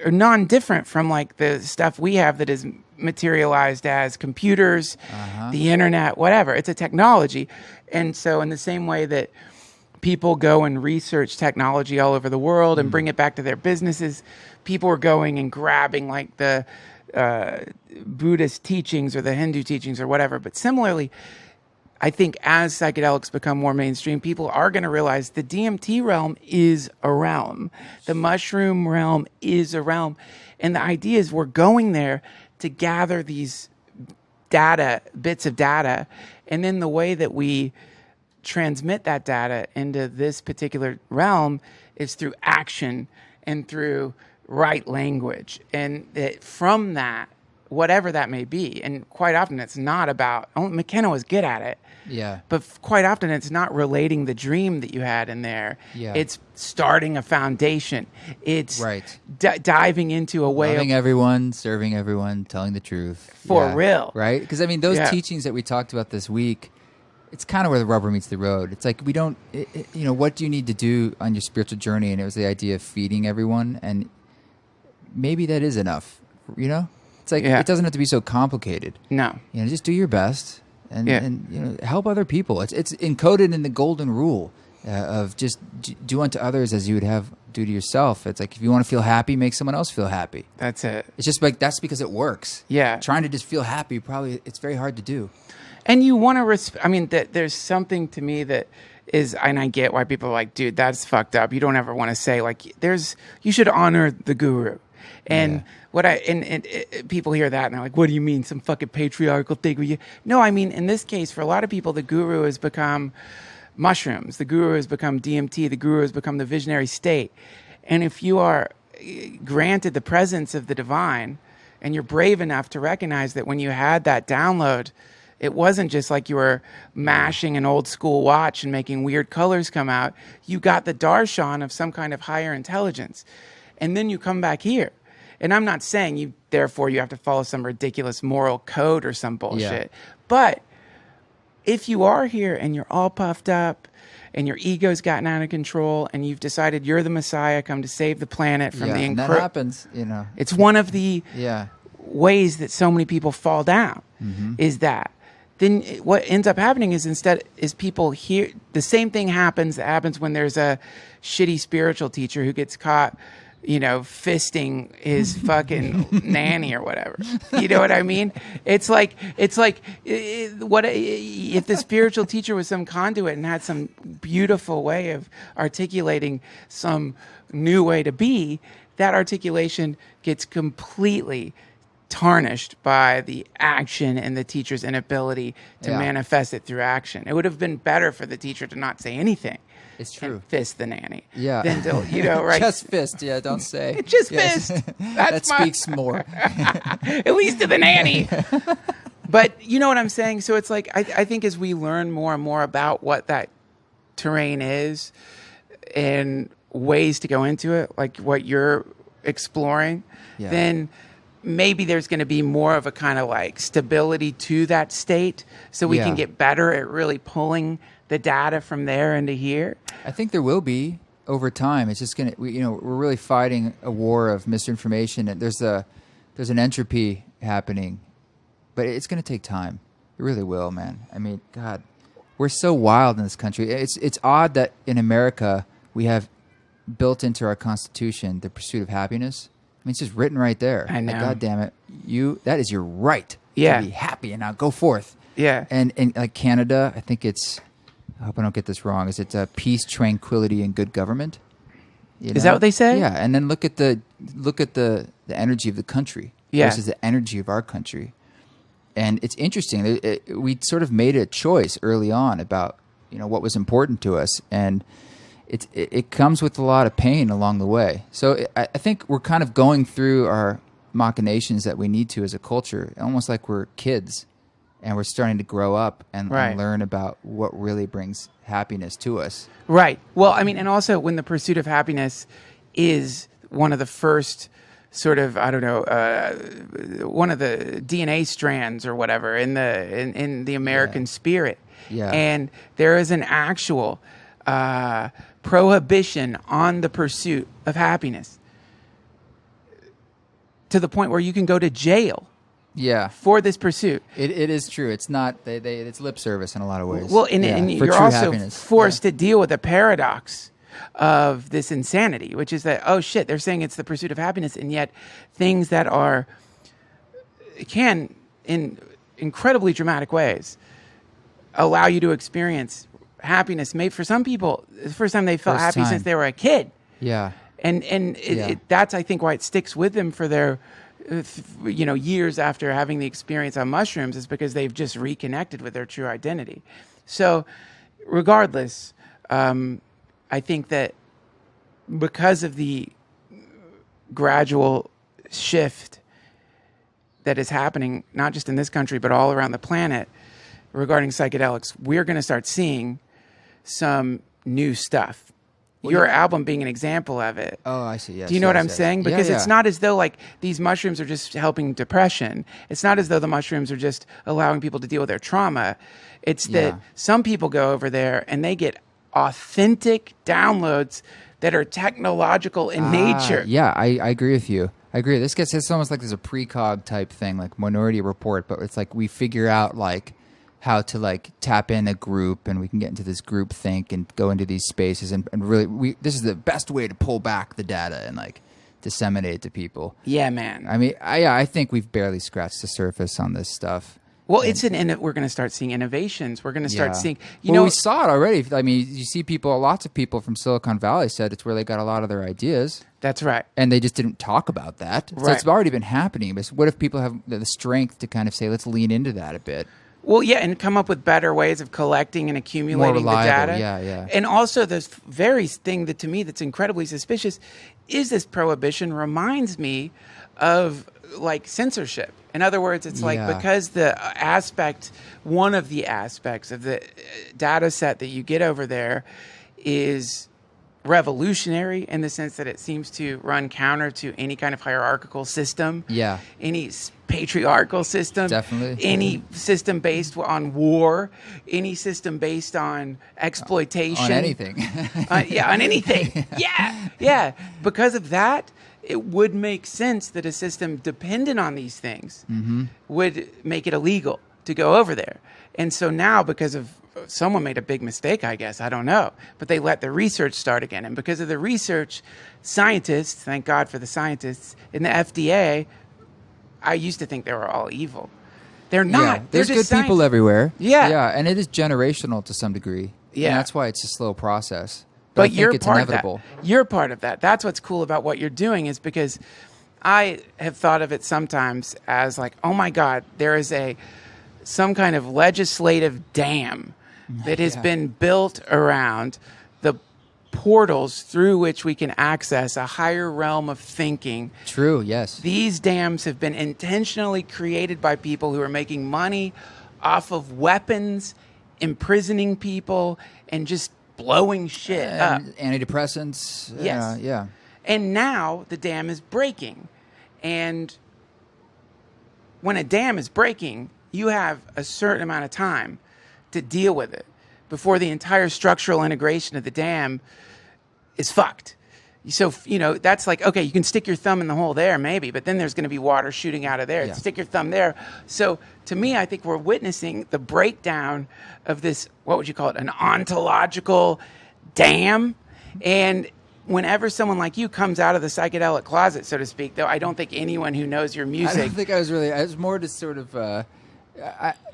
non-different from like the stuff we have that is materialized as computers, the internet, whatever. It's a technology. And so in the same way that people go and research technology all over the world and bring it back to their businesses, people are going and grabbing like the Buddhist teachings or the Hindu teachings or whatever. But similarly, I think as psychedelics become more mainstream, people are going to realize the DMT realm is a realm. The mushroom realm is a realm. And the idea is we're going there to gather these bits of data. And then the way that we transmit that data into this particular realm is through action and through right language. And from that, whatever that may be, and quite often it's not about, McKenna was good at it. Yeah. But quite often it's not relating the dream that you had in there. Yeah. It's starting a foundation. It's right. Diving into a way loving everyone, serving everyone, telling the truth. For real. Right? Because, I mean, those teachings that we talked about this week, it's kind of where the rubber meets the road. It's like we don't, what do you need to do on your spiritual journey? And it was the idea of feeding everyone. And maybe that is enough, It's like it doesn't have to be so complicated. No. Just do your best and help other people. It's encoded in the golden rule of just do unto others as you would have do to yourself. It's like if you want to feel happy, make someone else feel happy. That's it. It's just like that's because it works. Yeah. Trying to just feel happy, it's very hard to do. And you want to there's something to me that is, and I get why people are like, dude, that's fucked up. You don't ever want to say like, you should honor the guru. And people hear that and they're like, what do you mean? Some fucking patriarchal thing? No, I mean, in this case, for a lot of people, the guru has become mushrooms. The guru has become DMT. The guru has become the visionary state. And if you are granted the presence of the divine and you're brave enough to recognize that when you had that download, it wasn't just like you were mashing an old school watch and making weird colors come out. You got the darshan of some kind of higher intelligence. And then you come back here. And I'm not saying therefore you have to follow some ridiculous moral code or some bullshit. Yeah. But if you are here and you're all puffed up and your ego's gotten out of control and you've decided you're the Messiah, come to save the planet from the that happens, It's one of the ways that so many people fall down is that. Then what ends up happening is people hear the same thing happens that happens when there's a shitty spiritual teacher who gets caught fisting his fucking nanny or whatever. You know what I mean? It's like what if the spiritual teacher was some conduit and had some beautiful way of articulating some new way to be, that articulation gets completely tarnished by the action and the teacher's inability to manifest it through action. It would have been better for the teacher to not say anything. It's true. Fist the nanny. Yeah. Then right? Just fist. Yeah, don't say. Just fist. That speaks more. At least to the nanny. But you know what I'm saying? So it's like, I think as we learn more and more about what that terrain is and ways to go into it, like what you're exploring, then maybe there's going to be more of a kind of like stability to that state so we can get better at really pulling the data from there into here. I think there will be over time. It's just going to, we're really fighting a war of misinformation, and there's an entropy happening, but it's going to take time. It really will, man. I mean, God, we're so wild in this country. It's odd that in America we have built into our Constitution the pursuit of happiness. I mean, it's just written right there. I know. Like, God damn it, that is your right to be happy, and now go forth. Yeah. And like Canada, I think it's I hope I don't get this wrong. Is it peace, tranquility, and good government? Is that what they say? Yeah, and then look at the energy of the country versus the energy of our country. And it's interesting. We sort of made a choice early on about what was important to us, and it comes with a lot of pain along the way. So I think we're kind of going through our machinations that we need to as a culture, almost like we're kids, and we're starting to grow up and learn about what really brings happiness to us. Right. Well, I mean, and also when the pursuit of happiness is one of the first sort of, I don't know, one of the DNA strands or whatever in the American spirit. Yeah. And there is an actual prohibition on the pursuit of happiness to the point where you can go to jail. Yeah, for this pursuit. It is true. It's not it's lip service in a lot of ways. Well, and you're also forced to deal with the paradox of this insanity, which is that, oh shit, they're saying it's the pursuit of happiness, and yet things that can, in incredibly dramatic ways, allow you to experience happiness. Maybe for some people, the first time they felt happy since they were a kid. Yeah. And that's, I think, why it sticks with them for their years after having the experience on mushrooms, is because they've just reconnected with their true identity. So regardless, I think that because of the gradual shift that is happening, not just in this country, but all around the planet regarding psychedelics, we're going to start seeing some new stuff. Your album being an example of it. Oh, I see. Yes. Do you know what I'm saying? Because it's not as though like these mushrooms are just helping depression. It's not as though the mushrooms are just allowing people to deal with their trauma. It's that some people go over there and they get authentic downloads that are technological in nature. Yeah, I agree with you. I agree. It's almost like there's a precog type thing, like Minority Report, but it's like we figure out like how to like tap in a group, and we can get into this group think and go into these spaces, and really this is the best way to pull back the data and like disseminate it to people. Yeah, man. I mean, I think we've barely scratched the surface on this stuff. Well, we're going to start seeing innovations. We're going to start seeing, we saw it already. I mean, you see lots of people from Silicon Valley said it's where they got a lot of their ideas. That's right. And they just didn't talk about that. Right. So it's already been happening. But what if people have the strength to kind of say, let's lean into that a bit? Well, yeah, and come up with better ways of collecting and accumulating the data. Yeah. And also, this very thing that to me that's incredibly suspicious is this prohibition reminds me of like censorship. In other words, it's like because one of the aspects of the data set that you get over there is revolutionary in the sense that it seems to run counter to any kind of hierarchical system. Yeah. Any patriarchal system. Definitely. Any system based on war. Any system based on exploitation. On anything. On anything. Yeah. Because of that, it would make sense that a system dependent on these things would make it illegal to go over there. And so now, because of someone made a big mistake, I guess, I don't know, but they let the research start again. And because of the research, scientists, thank God for the scientists, in the FDA, I used to think they were all evil. They're not. Yeah, there's They're just good people everywhere. Yeah. And it is generational to some degree. Yeah. And that's why it's a slow process. But I think you're it's part inevitable. of that. You're part of that. That's what's cool about what you're doing, is because I have thought of it sometimes as like, oh my God, there is some kind of legislative dam that has been built around the portals through which we can access a higher realm of thinking. True, yes. These dams have been intentionally created by people who are making money off of weapons, imprisoning people, and just blowing shit up. Antidepressants. Yes. Yeah. And now the dam is breaking. And when a dam is breaking, you have a certain amount of time to deal with it before the entire structural integration of the dam is fucked. So, that's like, okay, you can stick your thumb in the hole there maybe, but then there's going to be water shooting out of there. Yeah. Stick your thumb there. So to me, I think we're witnessing the breakdown of this, what would you call it, an ontological dam. And whenever someone like you comes out of the psychedelic closet, so to speak, though I don't think anyone who knows your music... I don't think I was more just sort of...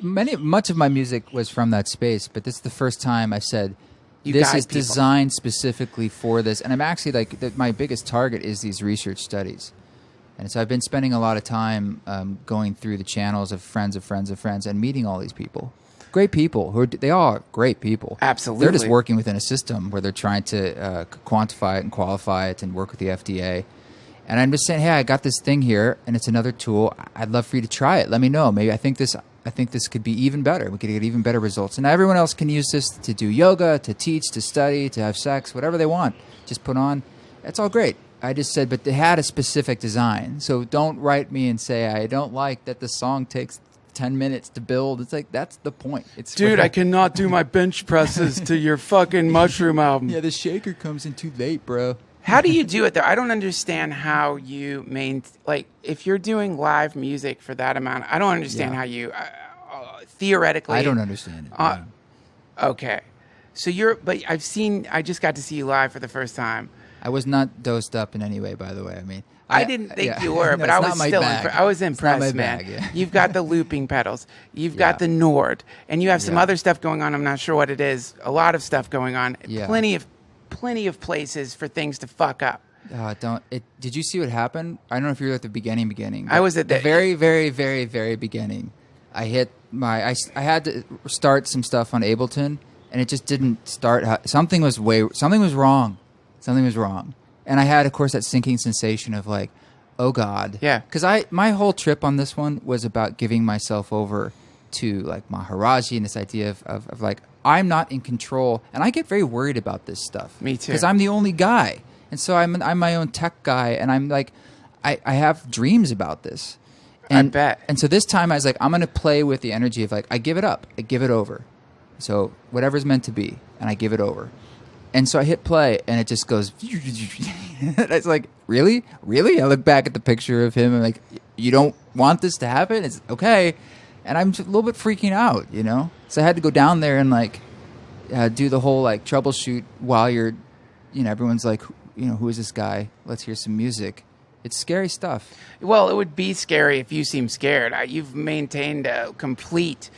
Much of my music was from that space, but this is the first time I said, You this guide is people. designed specifically for this. And I'm actually like, my biggest target is these research studies. And so I've been spending a lot of time going through the channels of friends of friends of friends and meeting all these people. Great people. They all are great people. Absolutely. They're just working within a system where they're trying to quantify it and qualify it and work with the FDA. And I'm just saying, hey, I got this thing here, and it's another tool. I'd love for you to try it. Let me know. Maybe I think this could be even better. We could get even better results. And everyone else can use this to do yoga, to teach, to study, to have sex, whatever they want. Just put on. That's all great. I just said, but they had a specific design. So don't write me and say, I don't like that the song takes 10 minutes to build. It's like, that's the point. Dude, I cannot do my bench presses to your fucking Mushroom album. Yeah, the shaker comes in too late, bro. How do you do it, though? I don't understand how you if you're doing live music for that amount, I don't understand how you, theoretically. I don't understand it. Yeah. Okay. So I just got to see you live for the first time. I was not dosed up in any way, by the way. I mean, I didn't think you were, but I was still I was impressed, man. Yeah. You've got the looping pedals. You've got the Nord. And you have some other stuff going on. I'm not sure what it is. A lot of stuff going on. Yeah. Plenty of places for things to fuck up. Did you see what happened? I don't know if you were at the beginning. I was at the very, very, very, very beginning. I hit I had to start some stuff on Ableton, and it just didn't start. Something was wrong. And I had, of course, that sinking sensation of like, oh God. Yeah. Because my whole trip on this one was about giving myself over to like Maharaji and this idea of like, I'm not in control. And I get very worried about this stuff. Me too. Because I'm the only guy. And so I'm my own tech guy. And I'm like, I have dreams about this. And, I bet. And so this time I was like, I'm going to play with the energy of like, I give it up. I give it over. So whatever's meant to be. And I give it over. And so I hit play, and it just goes. It's like, really? I look back at the picture of him, and I'm like, you don't want this to happen? It's okay. And I'm just a little bit freaking out, you know? So I had to go down there and, like, do the whole, like, troubleshoot while you're, you know, everyone's like, you know, who is this guy? Let's hear some music. It's scary stuff. Well, it would be scary if you seem scared. You've maintained a complete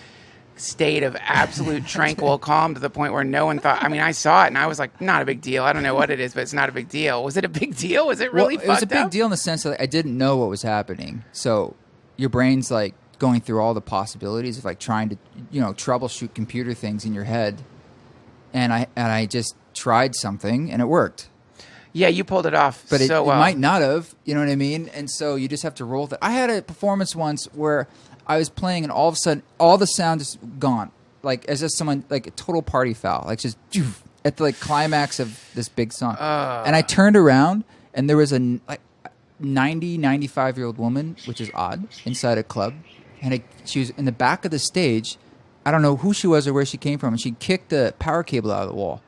state of absolute tranquil calm to the point where no one thought. I mean, I saw it and I was like, not a big deal. I don't know what it is, but it's not a big deal. Was it a big deal? Was it really fucked up? It was a big deal in the sense that I didn't know what was happening. So your brain's like going through all the possibilities of like trying to, you know, troubleshoot computer things in your head. And I just tried something and it worked. Yeah, you pulled it off but so well. It might not have, you know what I mean? And so you just have to roll with it. I had a performance once where I was playing and all of a sudden all the sound is gone. Like as if someone, like a total party foul. Like just at the like climax of this big song. And I turned around and there was a 95-year-old woman, which is odd, inside a club. And she was in the back of the stage. I don't know who she was or where she came from. And she kicked the power cable out of the wall.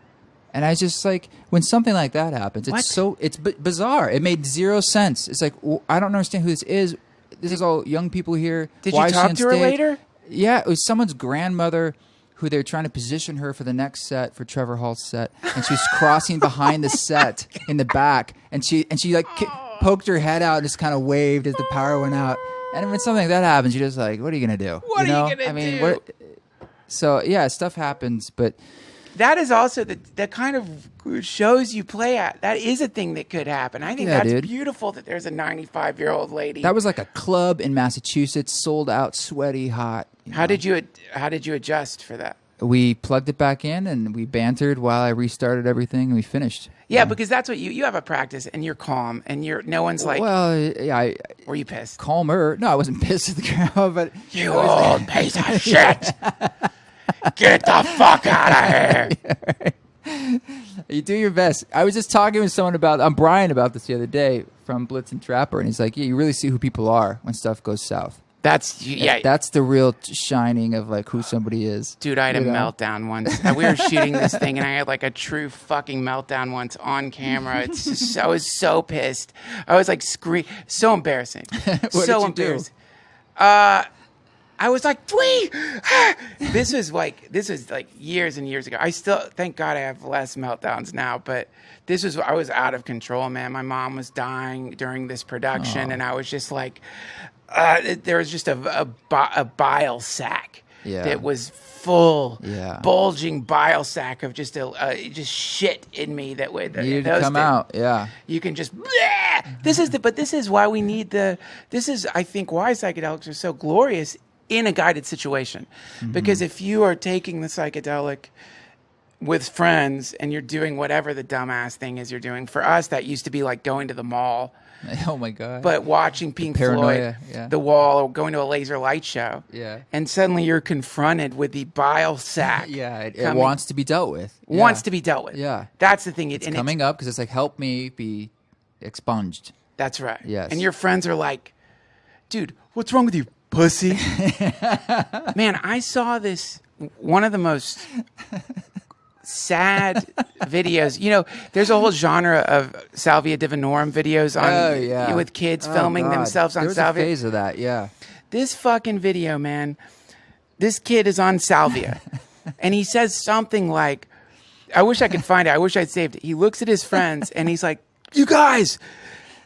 And I was just like, when something like that happens, it's bizarre. It made zero sense. It's like, well, I don't understand who this is. This is all young people here. Did you talk to her later? Yeah, it was someone's grandmother who they were trying to position her for the next set, for Trevor Hall's set. And she was crossing behind the set in the back. And she like poked her head out and just kind of waved as the power went out. And when something like that happens, you're just like, what are you going to do? What are you going to do? So, yeah, stuff happens, but... That is also the kind of shows you play at. That is a thing that could happen. I think that's beautiful that there's a 95-year-old lady. That was like a club in Massachusetts, sold out, sweaty, hot. How did you adjust for that? We plugged it back in and we bantered while I restarted everything and we finished. Yeah, because that's what you have a practice and you're calm and no one's like. Well, yeah, were you pissed? Calmer. No, I wasn't pissed at the crowd, but you old piece of shit. Get the fuck out of here. Yeah, right. You do your best. I was just talking with someone I'm Brian about this the other day from Blitz and Trapper, and he's like, yeah, you really see who people are when stuff goes south. That's the real shining of like who somebody is. Dude, I had a meltdown once. We were shooting this thing, and I had like a true fucking meltdown once on camera. I was so pissed. I was like so embarrassing. What so did you embarrassing. I was like, This was like years and years ago. I still, thank God I have less meltdowns now, but I was out of control, man. My mom was dying during this production, and I was just like, there was just a bile sack Yeah. that was full, Yeah. bulging bile sack of just just shit in me that would Needed to come out. Yeah. You can just but this is why we need this is I think why psychedelics are so glorious in a guided situation, because if you are taking the psychedelic with friends and you're doing whatever the dumbass thing is you're doing, for us that used to be like going to the mall. Oh my God. But watching Pink paranoia, Floyd, The Wall, or going to a laser light show. Yeah. And suddenly you're confronted with the bile sack. Yeah, it wants to be dealt with. Wants to be dealt with. Yeah. That's the thing. It's coming up because it's like, help me be expunged. That's right. Yes. And your friends are like, dude, what's wrong with you, pussy? Man, I saw this, one of the most sad videos. You know, there's a whole genre of Salvia Divinorum videos on with kids filming themselves on Salvia. There was a phase of that, yeah. This fucking video, man, this kid is on Salvia and he says something like, I wish I could find it. I wish I'd saved it. He looks at his friends and he's like, you guys,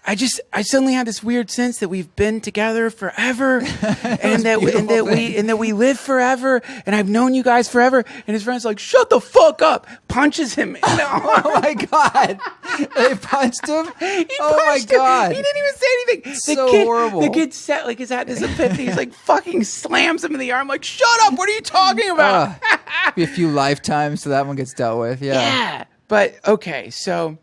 I suddenly had this weird sense that we've been together forever, and that we live forever, and I've known you guys forever. And his friend's like, "Shut the fuck up!" Punches him in the arm. Oh my God! They punched him. My God! He didn't even say anything. Horrible. The kid sat like he's had this epiphany. He's like fucking slams him in the arm. Like, shut up! What are you talking about? Be a few lifetimes so that one gets dealt with. Yeah. Yeah. But okay, so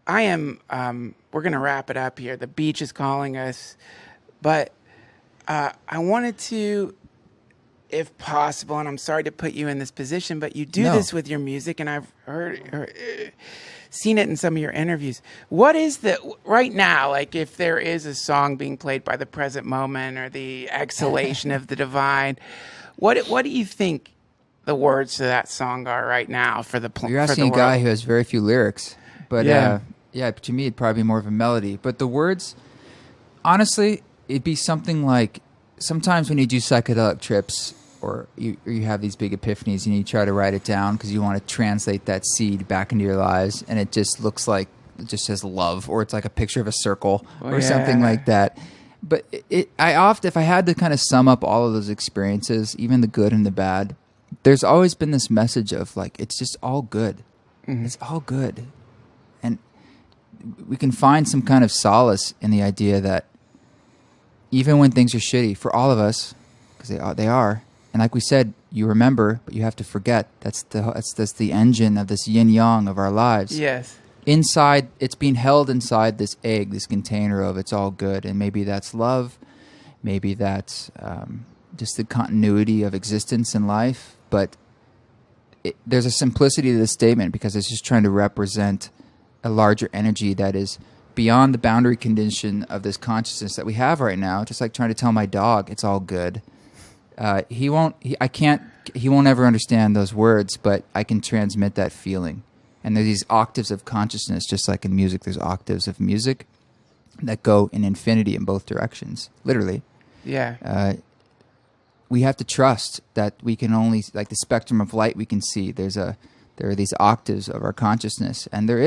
I am. We're going to wrap it up here. The beach is calling us. But I wanted to, if possible, and I'm sorry to put you in this position, but you do this with your music, and I've seen it in some of your interviews. What is right now, like if there is a song being played by the present moment or the exhalation of the divine, what do you think the words to that song are right now for the You're asking a guy who has very few lyrics. But yeah, to me, it'd probably be more of a melody. But the words, honestly, it'd be something like, sometimes when you do psychedelic trips or you have these big epiphanies and you try to write it down because you want to translate that seed back into your lives, and it just looks like, it just says love, or it's like a picture of a circle or something like that. But I often, if I had to kind of sum up all of those experiences, even the good and the bad, there's always been this message of like, it's just all good. Mm-hmm. It's all good. And we can find some kind of solace in the idea that even when things are shitty for all of us, because they are, and like we said, you remember, but you have to forget. That's the engine of this yin yang of our lives. Yes. Inside, it's being held inside this egg, this container of it's all good, and maybe that's love, maybe that's just the continuity of existence in life. But there's a simplicity to this statement because it's just trying to represent a larger energy that is beyond the boundary condition of this consciousness that we have right now. Just like trying to tell my dog it's all good. He won't ever understand those words, but I can transmit that feeling. And there's these octaves of consciousness, just like in music, there's octaves of music that go in infinity in both directions, literally. Yeah. We have to trust that we can only, like the spectrum of light we can see, there are these octaves of our consciousness, and there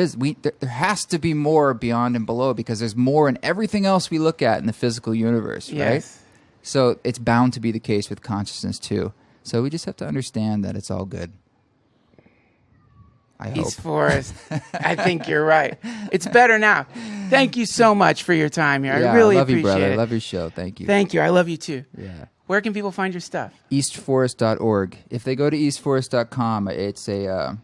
has to be more beyond and below, because there's more in everything else we look at in the physical universe, right? Yes. So it's bound to be the case with consciousness too. So we just have to understand that it's all good. I hope. East Forest. I think you're right. It's better now. Thank you so much for your time here. I really love appreciate you, brother. it. I love your show. Thank you. Thank you. I love you too. Yeah. Where can people find your stuff? Eastforest.org. If they go to eastforest.com, it's I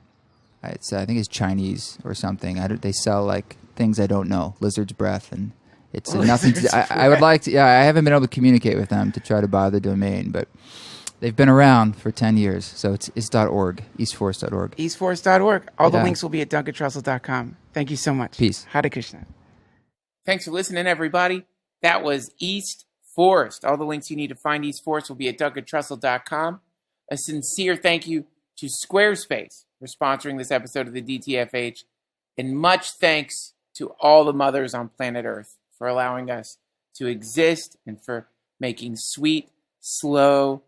think it's Chinese or something. They sell like things I don't know, lizard's breath, and it's nothing. I would like to. Yeah, I haven't been able to communicate with them to try to buy the domain, but they've been around for 10 years. So it's .org, eastforest.org. Eastforest.org. All the links will be at duncantrussell.com. Thank you so much. Peace. Hare Krishna. Thanks for listening, everybody. That was East Forest. All the links you need to find East Forest will be at duncantrussell.com. A sincere thank you to Squarespace for sponsoring this episode of the DTFH. And much thanks to all the mothers on planet Earth for allowing us to exist and for making sweet, slow,